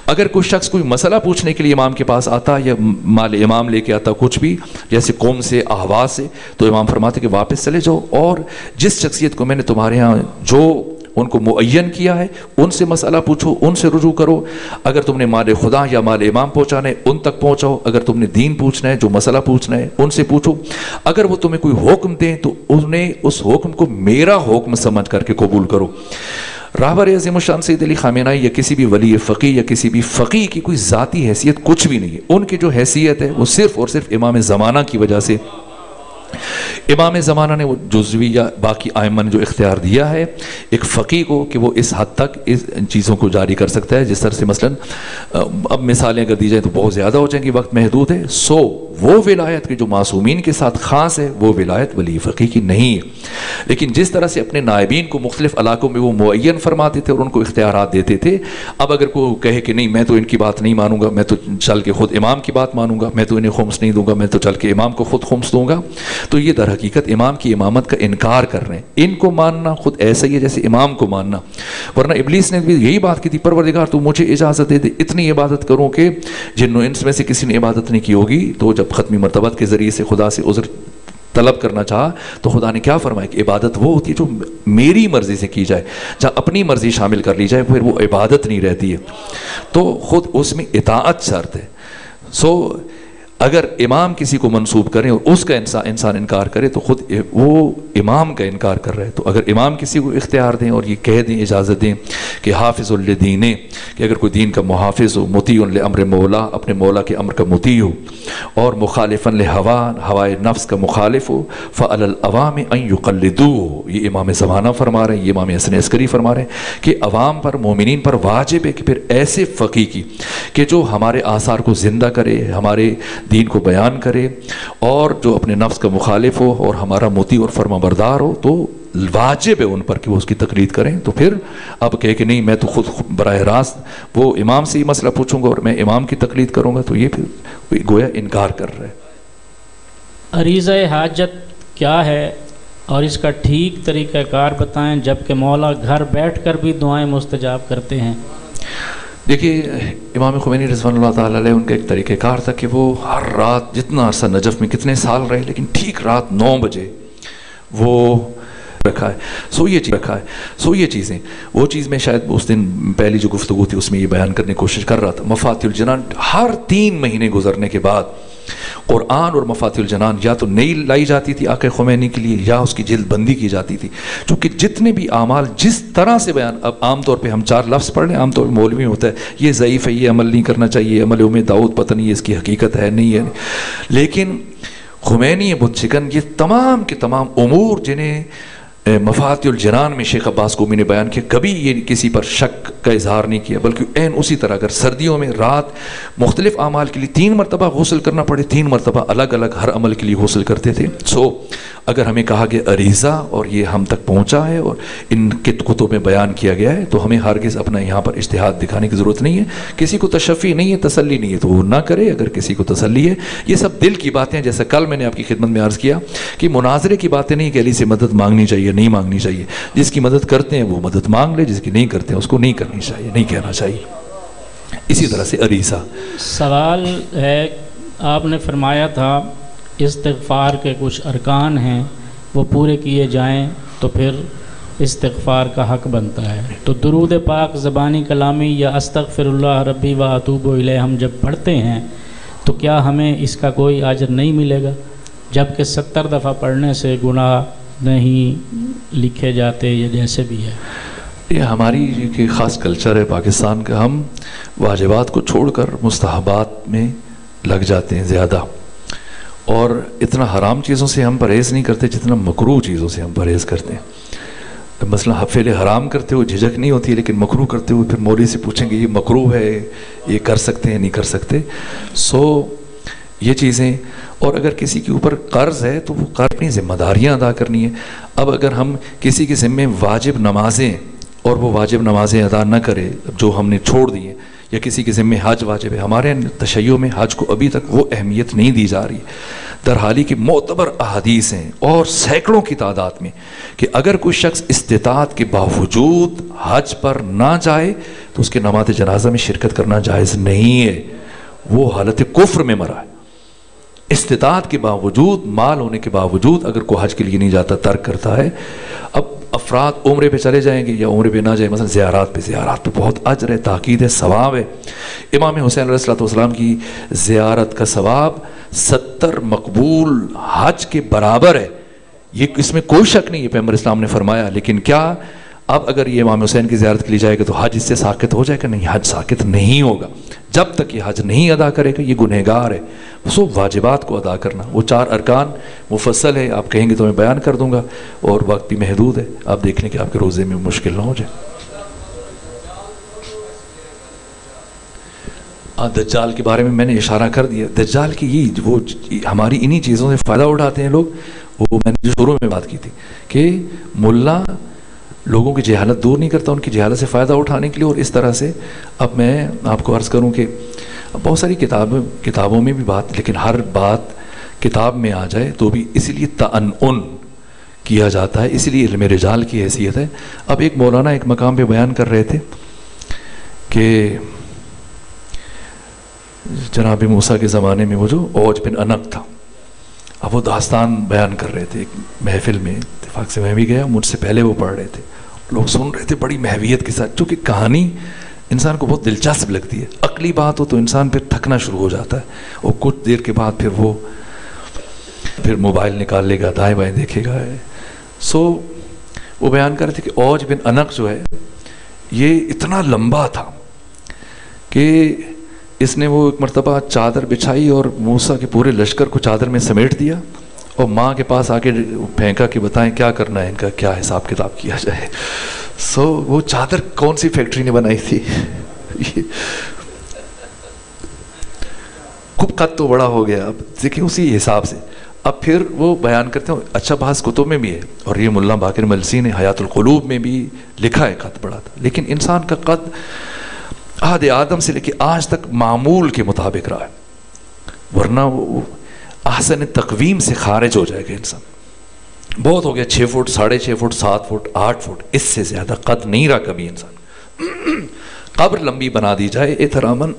اگر کوئی شخص کوئی مسئلہ پوچھنے کے لیے امام کے پاس آتا یا مال امام لے کے آتا کچھ بھی، جیسے قوم سے، احواز سے، تو امام فرماتے کہ واپس چلے جاؤ اور جس شخصیت کو میں نے تمہارے ہاں جو ان کو معین کیا ہے ان سے مسئلہ پوچھو، ان سے رجوع کرو۔ اگر تم نے مال خدا یا مال امام پہنچانا ہے ان تک پہنچاؤ، اگر تم نے دین پوچھنا ہے، جو مسئلہ پوچھنا ہے ان سے پوچھو۔ اگر وہ تمہیں کوئی حکم دیں تو انہیں اس حکم کو میرا حکم سمجھ کر کے قبول کرو۔ راہبر عظیم الشان سید علی خامنہئی یا کسی بھی ولی فقیہ یا کسی بھی فقیہ کی کوئی ذاتی حیثیت کچھ بھی نہیں ہے، ان کی جو حیثیت ہے وہ صرف اور صرف امام زمانہ کی وجہ سے۔ امام زمانہ نے وہ جزوی یا باقی ائمہ نے جو اختیار دیا ہے ایک فقیہ کو کہ وہ اس حد تک اس چیزوں کو جاری کر سکتا ہے، جس طرح سے مثلا اب مثالیں اگر دی جائیں تو بہت زیادہ ہو جائیں گی، وقت محدود ہے۔ سو وہ ولایت کی جو معصومین کے ساتھ خاص ہے وہ ولایت ولی فقیہ کی نہیں ہے، لیکن جس طرح سے اپنے نائبین کو مختلف علاقوں میں وہ معین فرماتے تھے اور ان کو اختیارات دیتے تھے، اب اگر کوئی کہے کہ نہیں میں تو ان کی بات نہیں مانوں گا، میں تو چل کے خود امام کی بات مانوں گا، میں تو انہیں خمس نہیں دوں گا، میں تو چل کے امام کو خود خمس دوں گا، تو یہ در حقیقت امام کی امامت کا انکار کر رہے ہیں۔ ان کو ماننا خود ایسا ہی ہے جیسے امام کو ماننا، ورنہ ابلیس نے بھی یہی بات کی تھی، پروردگار تو مجھے اجازت دے دے اتنی عبادت کروں کہ جن و انس میں سے کسی نے عبادت نہیں کی ہوگی۔ تو جب ختمی مرتبت کے ذریعے سے خدا سے عذر طلب کرنا چاہا تو خدا نے کیا فرمایا کہ عبادت وہ ہوتی ہے جو میری مرضی سے کی جائے، جہاں اپنی مرضی شامل کر لی جائے پھر وہ عبادت نہیں رہتی ہے، تو خود اس میں اطاعت شرط ہے۔ سو اگر امام کسی کو منسوب کریں اور اس کا انسان انکار کرے تو خود وہ امام کا انکار کر رہا ہے۔ تو اگر امام کسی کو اختیار دیں اور یہ کہہ دیں، اجازت دیں کہ حافظ لدین، کہ اگر کوئی دین کا محافظ ہو، مطیع لامر مولا، اپنے مولا کے امر کا مطیع ہو، اور مخالفا لہوا، ہوائے نفس کا مخالف ہو، فعلی العوام ان یقلدوہ، یہ امام زمانہ فرما رہے ہیں، یہ امام حسن عسکری فرما رہے ہیں کہ عوام پر، مومنین پر واجب ہے کہ پھر ایسے فقیہ کی کہ جو ہمارے آثار کو زندہ کرے، ہمارے دین کو بیان کرے، اور جو اپنے نفس کا مخالف ہو اور ہمارا مطیع اور فرما بردار ہو، تو واجب ہے ان پر کہ وہ اس کی تقلید کریں۔ تو پھر اب کہے کہ نہیں میں تو خود براہ راست وہ امام سے ہی مسئلہ پوچھوں گا اور میں امام کی تقلید کروں گا، تو یہ پھر گویا انکار کر رہا ہے۔ عریضہ حاجت کیا ہے اور اس کا ٹھیک طریقہ کار بتائیں، جبکہ مولا گھر بیٹھ کر بھی دعائیں مستجاب کرتے ہیں۔ دیکھیے امام خمینی رضوان اللہ تعالیٰ علیہ ان کا ایک طریقہ کار تھا کہ وہ ہر رات، جتنا عرصہ نجف میں کتنے سال رہے، لیکن ٹھیک رات 9 بجے وہ رکھا ہے۔ سو یہ چیزیں، وہ چیز میں شاید اس دن پہلی جو گفتگو تھی اس میں یہ بیان کرنے کی کوشش کر رہا تھا۔ مفاتیح الجنان ہر 3 مہینے گزرنے کے بعد قرآن اور مفاتیح الجنان یا تو نئی لائی جاتی تھی آقا خمینی کے لیے یا اس کی جلد بندی کی جاتی تھی، چونکہ جتنے بھی اعمال جس طرح سے بیان، اب عام طور پہ ہم 4 لفظ پڑھ لیں، عام طور پہ مولوی ہوتا ہے یہ ضعیف ہے، یہ عمل نہیں کرنا چاہیے، عمل داؤد پتہ نہیں اس کی حقیقت ہے نہیں ہے، لیکن خمینی بت شکن یہ تمام کے تمام امور جنہیں مفاتیح الجنان میں شیخ عباس قومی نے بیان کیا، کبھی یہ کسی پر شک کا اظہار نہیں کیا، بلکہ عین اسی طرح اگر سردیوں میں رات مختلف اعمال کے لیے 3 مرتبہ غسل کرنا پڑے، 3 مرتبہ الگ الگ ہر عمل کے لیے غسل کرتے تھے۔ اگر ہمیں کہا کہ عریضہ اور یہ ہم تک پہنچا ہے اور ان کے کتب میں بیان کیا گیا ہے، تو ہمیں ہرگز اپنا یہاں پر اجتہاد دکھانے کی ضرورت نہیں ہے۔ کسی کو تشفی نہیں ہے، تسلی نہیں ہے تو وہ نہ کرے، اگر کسی کو تسلی ہے۔ یہ سب دل کی باتیں ہیں، جیسا کل میں نے آپ کی خدمت میں عرض کیا کہ مناظرے کی باتیں نہیں کہ علی سے مدد مانگنی چاہیے نہیں مانگنی چاہیے، جس کی مدد کرتے ہیں وہ مدد مانگ لے، جس کی نہیں کرتے ہیں اس کو نہیں کرنی چاہیے، نہیں کہنا چاہیے۔ اسی طرح سے عریضہ سوال ہے، آپ نے فرمایا تھا استغفار کے کچھ ارکان ہیں، وہ پورے کیے جائیں تو پھر استغفار کا حق بنتا ہے، تو درود پاک زبانی کلامی یا استغفر اللہ ربی و اتوب الیہ ہم جب پڑھتے ہیں تو کیا ہمیں اس کا کوئی اجر نہیں ملے گا، جبکہ 70 دفعہ پڑھنے سے گناہ نہیں لکھے جاتے یا جیسے بھی ہے؟ یہ ہماری کہ خاص کلچر ہے پاکستان کا، ہم واجبات کو چھوڑ کر مستحبات میں لگ جاتے ہیں زیادہ، اور اتنا حرام چیزوں سے ہم پرہیز نہیں کرتے جتنا مکروہ چیزوں سے ہم پرہیز کرتے ہیں۔ مثلا فعل حرام کرتے ہوئے جھجک نہیں ہوتی ہے، لیکن مکروہ کرتے ہوئے پھر مولوی سے پوچھیں گے یہ مکروہ ہے، یہ کر سکتے ہیں نہیں کر سکتے۔ یہ چیزیں، اور اگر کسی کے اوپر قرض ہے تو وہ قرض اپنی ذمہ داریاں ادا کرنی ہے۔ اب اگر ہم کسی کے ذمے واجب نمازیں اور وہ واجب نمازیں ادا نہ کرے جو ہم نے چھوڑ دی ہیں، یا کسی کے ذمے حج واجب ہے، ہمارے تشیع میں حج کو ابھی تک وہ اہمیت نہیں دی جا رہی، درحالی کہ معتبر احادیث ہیں اور سینکڑوں کی تعداد میں کہ اگر کوئی شخص استطاعت کے باوجود حج پر نہ جائے تو اس کے نماز جنازہ میں شرکت کرنا جائز نہیں ہے، وہ حالت کفر میں مرا ہے۔ استطاعت کے باوجود، مال ہونے کے باوجود اگر کوئی حج کے لیے نہیں جاتا، ترک کرتا ہے۔ اب افراد عمرے پہ چلے جائیں گے یا عمرے پہ نہ جائیں، مثلا زیارات پہ بہت اجر ہے، تاکید ہے، ثواب ہے۔ امام حسین علیہ السلام کی زیارت کا ثواب 70 مقبول حج کے برابر ہے، یہ اس میں کوئی شک نہیں ہے، پیغمبر اسلام نے فرمایا۔ لیکن کیا اب اگر یہ امام حسین کی زیارت کے لیے جائے گا تو حج اس سے ساقط ہو جائے گا؟ نہیں، حج ساقط نہیں ہوگا جب تک یہ حج نہیں ادا کرے گا، یہ گنہگار ہے۔ سو واجبات کو ادا کرنا، وہ 4 ارکان مفصل ہے، آپ کہیں گے تو میں بیان کر دوں گا، اور وقت بھی محدود ہے، آپ دیکھ لیں کہ آپ کے روزے میں مشکل نہ ہو جائے۔ دجال کے بارے میں میں نے اشارہ کر دیا، دجال کی یہ وہ ہماری انہی چیزوں سے فائدہ اٹھاتے ہیں لوگ۔ وہ میں نے شروع میں بات کی تھی کہ ملا لوگوں کی جہالت دور نہیں کرتا، ان کی جہالت سے فائدہ اٹھانے کے لیے، اور اس طرح سے اب میں آپ کو عرض کروں کہ بہت ساری کتابوں میں بھی بات، لیکن ہر بات کتاب میں آ جائے تو بھی اسی لیے تعنن کیا جاتا ہے، اسی لیے علم رجال کی حیثیت ہے۔ اب ایک مولانا ایک مقام پہ بیان کر رہے تھے کہ جناب موسیٰ کے زمانے میں وہ جو اوج بن انق تھا، اب وہ داستان بیان کر رہے تھے ایک محفل میں، اتفاق سے میں بھی گیا، مجھ سے پہلے وہ پڑھ رہے تھے، لوگ سن رہے تھے بڑی محویت کے ساتھ، چونکہ کہانی انسان کو بہت دلچسپ لگتی ہے، عقلی بات ہو تو انسان پھر تھکنا شروع ہو جاتا ہے، اور کچھ دیر کے بعد پھر موبائل نکال لے گا، دائیں بائیں دیکھے گا۔ وہ بیان کر رہے تھے کہ اوج بن انق جو ہے یہ اتنا لمبا تھا کہ اس نے وہ ایک مرتبہ چادر بچھائی اور موسیٰ کے پورے لشکر کو چادر میں سمیٹ دیا، اور ماں کے پاس آ کے پھینکا کہ بتائیں کیا کرنا ہے، ان کا کیا حساب کتاب کیا جائے۔ وہ چادر کون سی فیکٹری نے بنائی تھی؟ خوب قد تو بڑا ہو گیا، اب دیکھیں اسی حساب سے۔ اب پھر وہ بیان کرتے ہیں، اچھا بعض کتب میں بھی ہے، اور یہ مولانا باقر ملسی نے حیات القلوب میں بھی لکھا ہے قد بڑا تھا، لیکن انسان کا قد عہد آدم سے لے کے آج تک معمول کے مطابق رہا ہے، ورنہ وہ احسن تقویم سے خارج ہو جائے گا انسان۔ بہت ہو گیا 6 فٹ، 6.5 فٹ، 7 فٹ، 8 فٹ، اس سے زیادہ قد نہیں رہا کبھی انسان۔ قبر لمبی بنا دی جائے احتراماً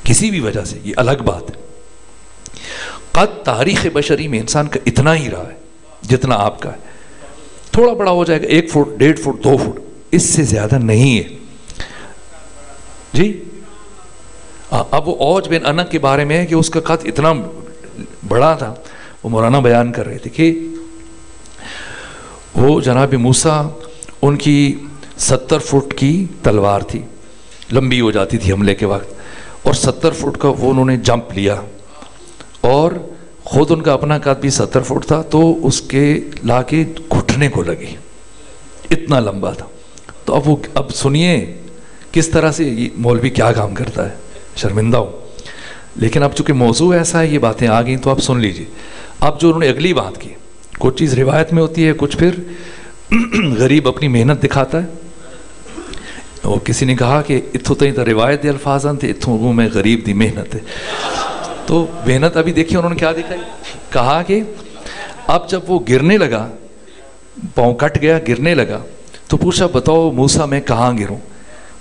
کسی بھی وجہ سے، یہ الگ بات ہے۔ قد تاریخ بشری میں انسان کا اتنا ہی رہا ہے جتنا آپ کا ہے، تھوڑا بڑا ہو جائے گا 1 فٹ، 1.5 فٹ، 2 فٹ، اس سے زیادہ نہیں ہے جی۔ اب وہ اوج بن انق کے بارے میں ہے کہ اس کا قد اتنا بڑا تھا، وہ مولانا بیان کر رہے تھے کہ وہ جناب موسیٰ ان کی 70 فٹ کی تلوار تھی، لمبی ہو جاتی تھی حملے کے وقت، اور 70 فٹ کا وہ انہوں نے جمپ لیا اور خود ان کا اپنا قد بھی 70 فٹ تھا تو اس کے لا کے گھٹنے کو لگی، اتنا لمبا تھا. تو اب سنیے کس طرح سے یہ مولوی کیا کام کرتا ہے. شرمندہ ہوں، لیکن اب چونکہ موضوع ایسا ہے یہ باتیں آ گئیں تو آپ سن لیجیے. اب جو انہوں نے اگلی بات کی، کچھ چیز روایت میں ہوتی ہے، کچھ پھر غریب اپنی محنت دکھاتا ہے. اور کسی نے کہا کہ اتھوں تھی تو روایت دے الفاظ تھے، اتھوں وہ میں غریب دی محنت ہے. تو محنت ابھی دیکھیے انہوں نے کیا دکھائی. کہا کہ اب جب وہ گرنے لگا، پاؤں کٹ گیا، گرنے لگا، تو پوچھا بتاؤ موسیٰ میں کہاں گروں،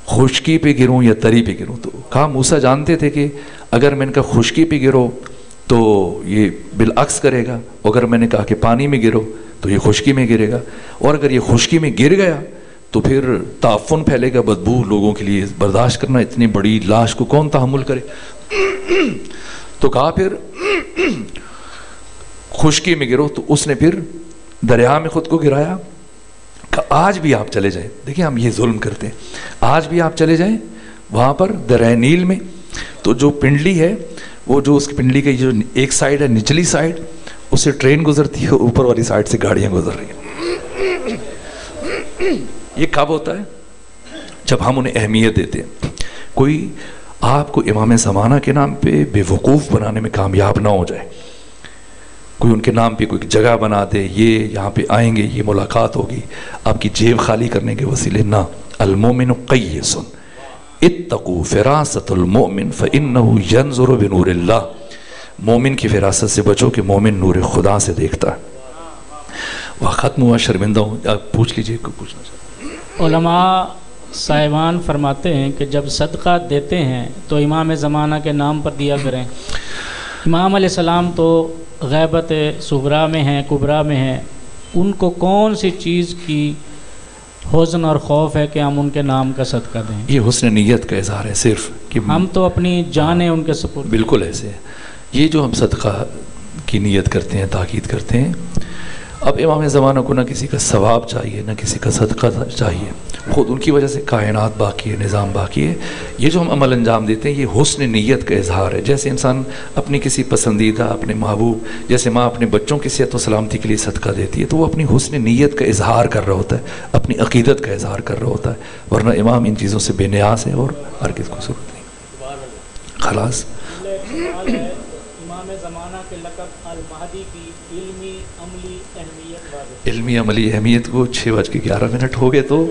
خشکی پہ گروں یا تری پہ گروں. تو کہا موسیٰ جانتے تھے کہ اگر میں نے کہا خشکی پہ گرو تو یہ بالعکس کرے گا، اگر میں نے کہا کہ پانی میں گرو تو یہ خشکی میں گرے گا، اور اگر یہ خشکی میں گر گیا تو پھر تعفن پھیلے گا، بدبو لوگوں کے لیے برداشت کرنا، اتنی بڑی لاش کو کون تحمل کرے. تو کہا پھر خشکی میں گرو. تو اس نے پھر دریا میں خود کو گرایا. کہ آج بھی آپ چلے جائیں، دیکھیں ہم یہ ظلم کرتے ہیں، آج بھی آپ چلے جائیں وہاں پر دریائے نیل میں، تو جو پنڈلی ہے وہ جو اس کی پنڈلی کا جو ایک سائڈ ہے نچلی سائڈ، اس سے ٹرین گزرتی ہے، اوپر والی سائڈ سے گاڑیاں گزر رہی ہیں. یہ کب ہوتا ہے؟ جب ہم انہیں اہمیت دیتے ہیں. کوئی آپ کو امام زمانہ کے نام پہ بے وقوف بنانے میں کامیاب نہ ہو جائے، کوئی ان کے نام پہ کوئی جگہ بنا دے، یہ یہاں پہ آئیں گے، یہ ملاقات ہوگی، آپ کی جیب خالی کرنے کے وسیلے نہ. المومن قیس اتقوا فراست المؤمن فإنه ينظر بنور اللہ. مومن کی فراست سے بچو کہ مومن نور خدا سے دیکھتا ہے. وہ ختم ہوا، شرمندہ ہوں. آپ پوچھ لیجئے، کوئی پوچھنا چاہتا. علماء صاحبان فرماتے ہیں کہ جب صدقہ دیتے ہیں تو امام زمانہ کے نام پر دیا کریں. امام علیہ السلام تو غیبت صغرا میں ہیں، کبرا میں ہیں، ان کو کون سی چیز کی حزن اور خوف ہے کہ ہم ان کے نام کا صدقہ دیں؟ یہ حسن نیت کا اظہار ہے صرف، کہ ہم تو اپنی جانیں ان کے سپرد. بالکل ایسے ہے. یہ جو ہم صدقہ کی نیت کرتے ہیں، تاکید کرتے ہیں، اب امام زمانہ کو نہ کسی کا ثواب چاہیے نہ کسی کا صدقہ چاہیے، خود ان کی وجہ سے کائنات باقی ہے، نظام باقی ہے. یہ جو ہم عمل انجام دیتے ہیں یہ حسن نیت کا اظہار ہے. جیسے انسان اپنی کسی پسندیدہ، اپنے محبوب، جیسے ماں اپنے بچوں کی صحت و سلامتی کے لیے صدقہ دیتی ہے تو وہ اپنی حسن نیت کا اظہار کر رہا ہوتا ہے، اپنی عقیدت کا اظہار کر رہا ہوتا ہے. ورنہ امام ان چیزوں سے بے نیاز ہے اور ہرگز کو ضرورت نہیں. خلاص. امام زمانہ کے لقب المہدی کی علمی عملی اہمیت واضح. علمی عملی اہمیت کو 6:11 ہو گئے. تو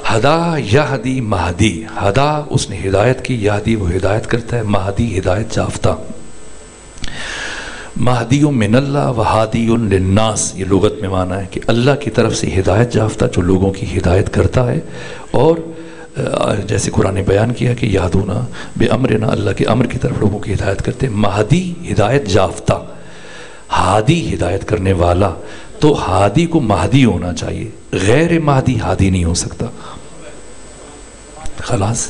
ہدا یہدی مہدی، ہدا اس نے ہدایت کی، یہدی وہ ہدایت کرتا ہے، مہدی ہدایت یافتہ. مہدی من اللہ و ہادی للناس، یہ لغت میں معنی ہے کہ اللہ کی طرف سے ہدایت یافتہ جو لوگوں کی ہدایت کرتا ہے. اور جیسے قرآن نے بیان کیا کہ یادونا بے امرنا، اللہ کے امر کی طرف لوگوں کی ہدایت کرتے ہیں. مہدی ہدایت یافتہ، ہادی ہدایت کرنے والا. تو ہادی کو مہدی ہونا چاہیے، غیر مہدی ہادی نہیں ہو سکتا. خلاص.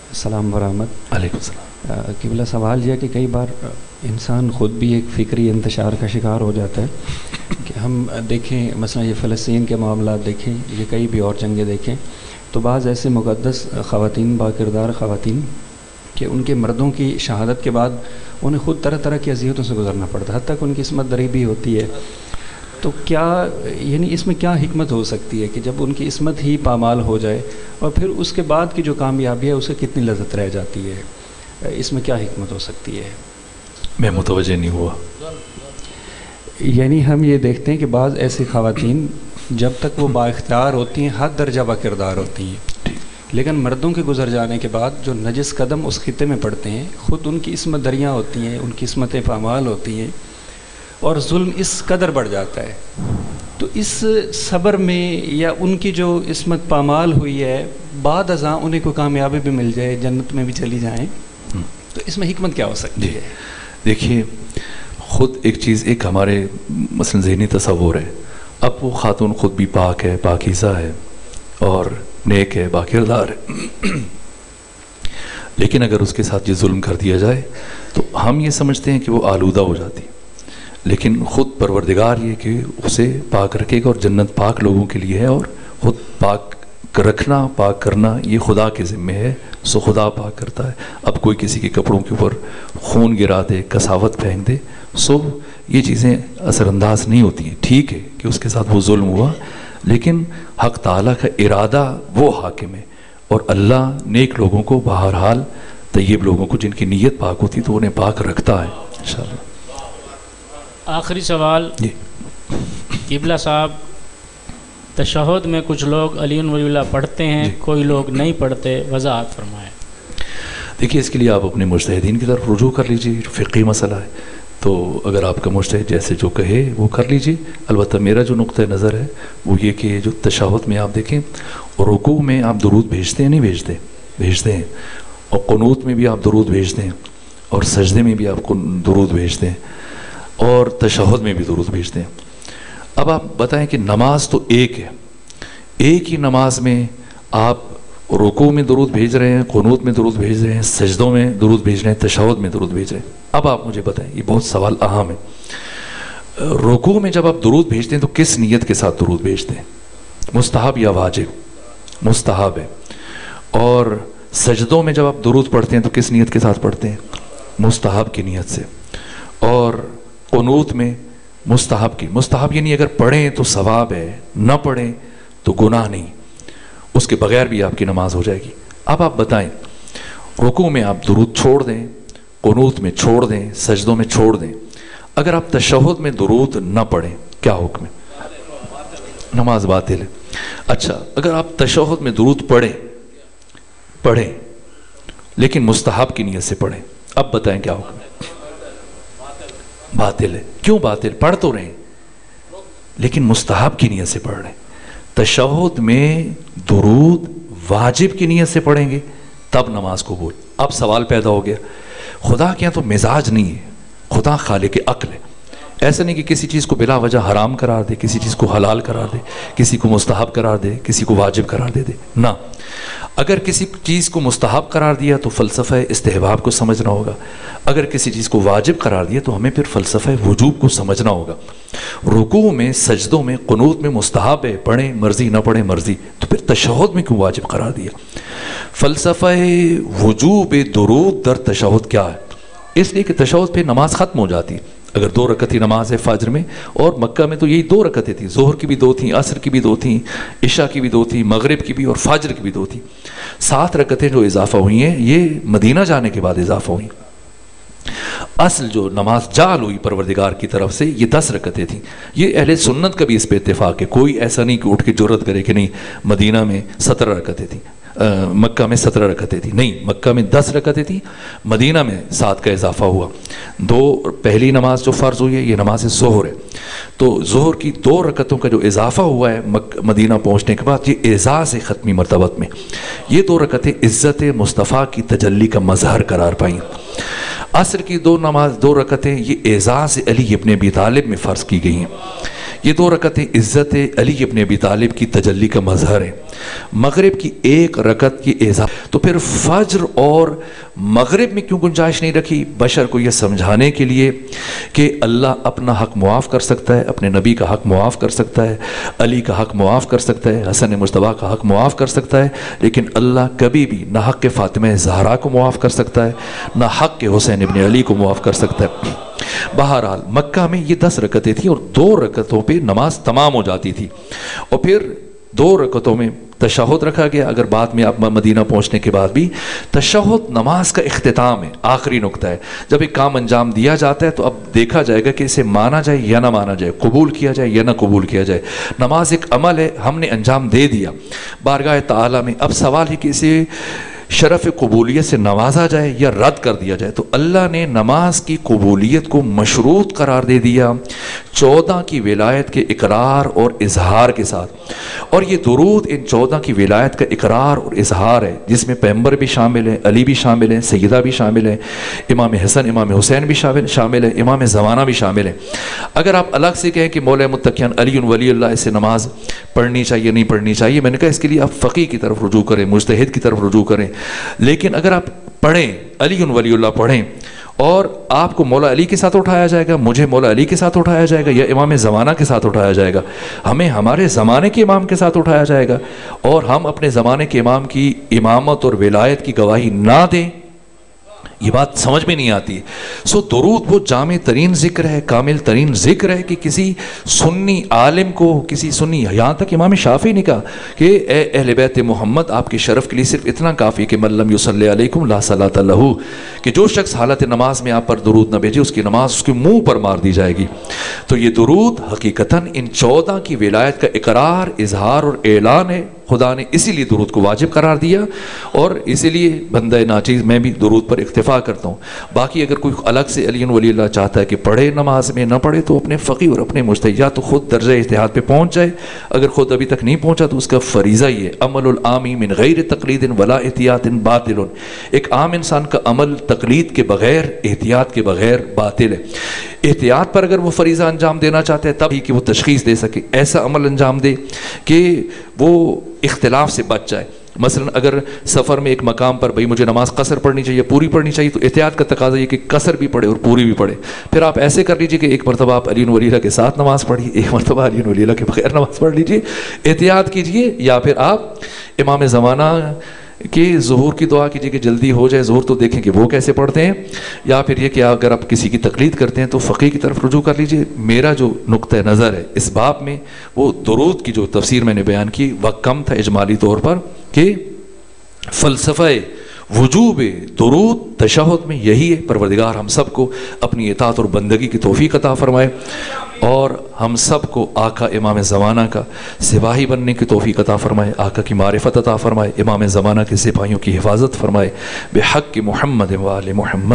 السلام ورحمت. علیکم السلام. قبلہ سوال یہ ہے کہ کئی بار انسان خود بھی ایک فکری انتشار کا شکار ہو جاتا ہے کہ ہم دیکھیں مثلا یہ فلسطین کے معاملات دیکھیں، یہ کئی بھی اور جنگیں دیکھیں، تو بعض ایسے مقدس خواتین، با کردار خواتین کہ ان کے مردوں کی شہادت کے بعد انہیں خود طرح طرح کی اذیتوں سے گزرنا پڑتا ہے، حتیٰ کہ ان کی عصمت دری بھی ہوتی ہے. تو کیا یعنی اس میں کیا حکمت ہو سکتی ہے کہ جب ان کی عصمت ہی پامال ہو جائے اور پھر اس کے بعد کی جو کامیابی ہے اسے کتنی لذت رہ جاتی ہے؟ اس میں کیا حکمت ہو سکتی ہے؟ میں متوجہ نہیں ہوا. یعنی ہم یہ دیکھتے ہیں کہ بعض ایسی خواتین جب تک وہ با اختیار ہوتی ہیں حد درجہ با کردار ہوتی ہیں، لیکن مردوں کے گزر جانے کے بعد جو نجس قدم اس خطے میں پڑتے ہیں خود ان کی عصمت دریاں ہوتی ہیں، ان کی عصمتیں پامال ہوتی ہیں اور ظلم اس قدر بڑھ جاتا ہے. تو اس صبر میں یا ان کی جو عصمت پامال ہوئی ہے بعد ازاں انہیں کوئی کامیابی بھی مل جائے، جنت میں بھی چلی جائیں، تو اس میں حکمت کیا ہو سکتی ہے؟ دیکھیے خود ایک چیز، ایک ہمارے مثلا ذہنی تصور ہے. اب وہ خاتون خود بھی پاک ہے، پاکیزہ ہے اور نیک ہے، باکردار ہے، لیکن اگر اس کے ساتھ یہ ظلم کر دیا جائے تو ہم یہ سمجھتے ہیں کہ وہ آلودہ ہو جاتی، لیکن خود پروردگار یہ کہ اسے پاک رکھے گا اور جنت پاک لوگوں کے لیے ہے اور خود پاک رکھنا پاک کرنا یہ خدا کے ذمے ہے، سو خدا پاک کرتا ہے. اب کوئی کسی کے کپڑوں کے اوپر خون گرا دے، کساوت پھینک دے، سو یہ چیزیں اثر انداز نہیں ہوتی ہیں. ٹھیک ہے کہ اس کے ساتھ وہ ظلم ہوا، لیکن حق تعالیٰ کا ارادہ وہ حاکم ہے، اور اللہ نیک لوگوں کو بہرحال، طیب لوگوں کو جن کی نیت پاک ہوتی تو انہیں پاک رکھتا ہے انشاءاللہ. آخری سوال جی قبلہ صاحب، تشہد میں کچھ لوگ علی ولی اللہ پڑھتے ہیں، جی. کوئی لوگ نہیں پڑھتے، وضاحت فرمائیں. دیکھیے اس کے لیے آپ اپنے مجتہدین کی طرف رجوع کر لیجیے، فقہی مسئلہ ہے تو اگر آپ کا مجتہد جیسے جو کہے وہ کر لیجیے. البتہ میرا جو نقطہ نظر ہے وہ یہ کہ جو تشہد میں آپ دیکھیں، رکوع میں آپ درود بھیجتے ہیں، نہیں بھیجتے؟ بھیجتے ہیں. اور قنوت میں بھی آپ درود بھیجتے ہیں، اور سجدے میں بھی آپ درود بھیجتے ہیں، اور تشہد میں بھی درود بھیجتے ہیں. اب آپ بتائیں کہ نماز تو ایک ہے، ایک ہی نماز میں آپ رکوع میں درود بھیج رہے ہیں، قنوت میں درود بھیج رہے ہیں، سجدوں میں درود بھیج رہے ہیں، تشہد میں درود بھیج رہے ہیں. اب آپ مجھے بتائیں، یہ بہت سوال اہم ہے. رکوع میں جب آپ درود بھیجتے ہیں تو کس نیت کے ساتھ درود بھیجتے ہیں؟ مستحب یا واجب؟ مستحب ہے. اور سجدوں میں جب آپ درود پڑھتے ہیں تو کس نیت کے ساتھ پڑھتے ہیں؟ مستحب کی نیت سے. اور قنوت میں مستحب کی، مستحب یعنی اگر پڑھیں تو ثواب ہے، نہ پڑھیں تو گناہ نہیں، اس کے بغیر بھی آپ کی نماز ہو جائے گی. اب آپ بتائیں، رکوع میں آپ درود چھوڑ دیں، قنوت میں چھوڑ دیں، سجدوں میں چھوڑ دیں، اگر آپ تشہد میں درود نہ پڑھیں کیا حکم ہے؟ نماز باطل ہے. اچھا اگر آپ تشہد میں درود پڑھیں لیکن مستحب کی نیت سے پڑھیں، اب بتائیں کیا حکم ہے؟ باطل ہے. کیوں باطل؟ پڑھ تو رہے ہیں لیکن مستحب کی نیت سے پڑھ رہے ہیں. تشہد میں درود واجب کی نیت سے پڑھیں گے تب نماز قبول. اب سوال پیدا ہو گیا، خدا کے یہاں تو مزاج نہیں ہے، خدا خالق عقل ہے. ایسا نہیں کہ کسی چیز کو بلا وجہ حرام قرار دے، کسی چیز کو حلال قرار دے، کسی کو مستحب قرار دے، کسی کو واجب قرار دے. نہ، اگر کسی چیز کو مستحب قرار دیا تو فلسفہ استحباب کو سمجھنا ہوگا، اگر کسی چیز کو واجب قرار دیا تو ہمیں پھر فلسفہ وجوب کو سمجھنا ہوگا. رکوع میں، سجدوں میں، قنوت میں مستحب ہے، پڑھیں مرضی، نہ پڑھیں مرضی، تو پھر تشہد میں کیوں واجب قرار دیا؟ فلسفہ وجوب درود در تشہد کیا ہے؟ اس لیے کہ تشہد پہ نماز ختم ہو جاتی ہے. اگر 2 رکعتی نماز ہے فجر میں، اور مکہ میں تو یہی 2 رکعتیں تھیں، ظہر کی بھی 2 تھیں، عصر کی بھی 2 تھیں، عشاء کی بھی 2 تھیں، مغرب کی بھی اور فجر کی بھی 2 تھیں. 7 رکعتیں جو اضافہ ہوئی ہیں یہ مدینہ جانے کے بعد اضافہ ہوئی. اصل جو نماز جعل ہوئی پروردگار کی طرف سے یہ 10 رکعتیں تھیں. یہ اہل سنت کا بھی اس پہ اتفاق ہے، کوئی ایسا نہیں کہ اٹھ کے جرت کرے کہ نہیں مدینہ میں 17 رکعتیں تھیں، مکہ میں 17 رکعتیں تھیں. نہیں، مکہ میں 10 رکعتیں تھیں، مدینہ میں 7 کا اضافہ ہوا. 2 پہلی نماز جو فرض ہوئی ہے یہ نماز ظہر ہے، تو ظہر کی 2 رکعتوں کا جو اضافہ ہوا ہے مدینہ پہنچنے کے بعد یہ اعزاز ختمی مرتبت میں، یہ 2 رکعتیں عزت مصطفیٰ کی تجلی کا مظہر قرار پائیں. عصر کی 2 رکعتیں یہ اعزاز علی ابن ابی طالب میں فرض کی گئی ہیں. یہ 2 رکعتیں عزت علی ابن ابی طالب کی تجلی کا مظہر ہے. مغرب کی 1 رکعت کی اعزاز. تو پھر فجر اور مغرب میں کیوں گنجائش نہیں رکھی؟ بشر کو یہ سمجھانے کے لیے کہ اللہ اپنا حق معاف کر سکتا ہے، اپنے نبی کا حق معاف کر سکتا ہے، علی کا حق معاف کر سکتا ہے، حسن مجتبیٰ کا حق معاف کر سکتا ہے، لیکن اللہ کبھی بھی نہ حق فاطمہ زہرا کو معاف کر سکتا ہے، نہ حق حسین ابن علی کو معاف کر سکتا ہے. بہرحال مکہ میں یہ 10 رکعتیں تھیں اور 2 رکعتوں پہ نماز تمام ہو جاتی تھی، اور پھر 2 رکعتوں میں تشہد رکھا گیا. اگر بعد میں آپ مدینہ پہنچنے کے بعد بھی تشہد نماز کا اختتام ہے، آخری نقطہ ہے. جب ایک کام انجام دیا جاتا ہے تو اب دیکھا جائے گا کہ اسے مانا جائے یا نہ مانا جائے، قبول کیا جائے یا نہ قبول کیا جائے. نماز ایک عمل ہے، ہم نے انجام دے دیا بارگاہ تعالیٰ میں. اب سوال ہے کہ اسے شرف قبولیت سے نوازا جائے یا رد کر دیا جائے. تو اللہ نے نماز کی قبولیت کو مشروط قرار دے دیا 14 کی ولایت کے اقرار اور اظہار کے ساتھ. اور یہ درود ان 14 کی ولایت کا اقرار اور اظہار ہے، جس میں پیغمبر بھی شامل ہیں، علی بھی شامل ہیں، سیدہ بھی شامل ہیں، امام حسن امام حسین بھی شامل ہیں، امام زمانہ بھی شامل ہیں. اگر آپ الگ سے کہیں کہ مولا متقیان علی ولی اللہ اسے نماز پڑھنی چاہیے نہیں پڑھنی چاہیے، میں نے کہا اس کے لیے آپ فقیہ کی طرف رجوع کریں، مجتہد کی طرف رجوع کریں. لیکن اگر آپ پڑھیں علی ولی اللہ پڑھیں اور آپ کو مولا علی کے ساتھ اٹھایا جائے گا, مجھے مولا علی کے ساتھ اٹھایا جائے گا, یا امام زمانہ کے ساتھ اٹھایا جائے گا. ہمیں ہمارے زمانے کے امام کے ساتھ اٹھایا جائے گا, اور ہم اپنے زمانے کے امام کی امامت اور ولایت کی گواہی نہ دیں, یہ بات سمجھ میں نہیں آتی. سو درود وہ جامع ترین ذکر ہے, کامل ترین ذکر ہے کہ کسی سنی عالم کو, کسی سنی, یہاں تک امام شافعی نے کہا کہ اے اہل بیت محمد, آپ کے شرف کے لیے صرف اتنا کافی کہ من لم یصلی علیکم لا صلاۃ لہ, کہ جو شخص حالت نماز میں آپ پر درود نہ بھیجے اس کی نماز اس کے منہ پر مار دی جائے گی. تو یہ درود حقیقتاً ان 14 کی ولایت کا اقرار, اظہار اور اعلان ہے. خدا نے اسی لیے درود کو واجب قرار دیا, اور اسی لیے بندہ ناچیز میں بھی درود پر اکتفا کرتا ہوں. باقی اگر کوئی الگ سے علی ولی اللہ چاہتا ہے کہ پڑھے نماز میں, نہ پڑھے تو اپنے فقیہ اور اپنے مجتہد یا تو خود درجہ اجتہاد پہ پہنچ جائے, اگر خود ابھی تک نہیں پہنچا تو اس کا فریضہ ہی ہے. عمل العامی من غیر تقلید ولا احتیاط باطل, ایک عام انسان کا عمل تقلید کے بغیر, احتیاط کے بغیر باطل ہے. احتیاط پر اگر وہ فریضہ انجام دینا چاہتے ہیں تب ہی کہ وہ تشخیص دے سکے, ایسا عمل انجام دے کہ وہ اختلاف سے بچ جائے. مثلا اگر سفر میں ایک مقام پر بھئی مجھے نماز قصر پڑھنی چاہیے, پوری پڑھنی چاہیے, تو احتیاط کا تقاضا یہ کہ قصر بھی پڑھے اور پوری بھی پڑھے. پھر آپ ایسے کر لیجئے کہ ایک مرتبہ آپ علی ولی اللہ کے ساتھ نماز پڑھیے, ایک مرتبہ علی ولی اللہ کے بغیر نماز پڑھ لیجئے, احتیاط کیجئے. یا پھر آپ امام زمانہ کہ ظہور کی دعا کیجیے کہ جلدی ہو جائے ظہور, تو دیکھیں کہ وہ کیسے پڑھتے ہیں. یا پھر یہ کہ اگر آپ کسی کی تقلید کرتے ہیں تو فقیہ کی طرف رجوع کر لیجیے. میرا جو نقطہ نظر ہے اس باب میں, وہ درود کی جو تفسیر میں نے بیان کی وقت کم تھا اجمالی طور پر, کہ فلسفہ وجوب درود تشہد میں یہی ہے. پروردگار ہم سب کو اپنی اطاعت اور بندگی کی توفیق عطا فرمائے, اور ہم سب کو آقا امام زمانہ کا سپاہی بننے کی توفیق عطا فرمائے, آقا کی معرفت عطا فرمائے, امام زمانہ کے سپاہیوں کی حفاظت فرمائے, بحق محمد و آل محمد.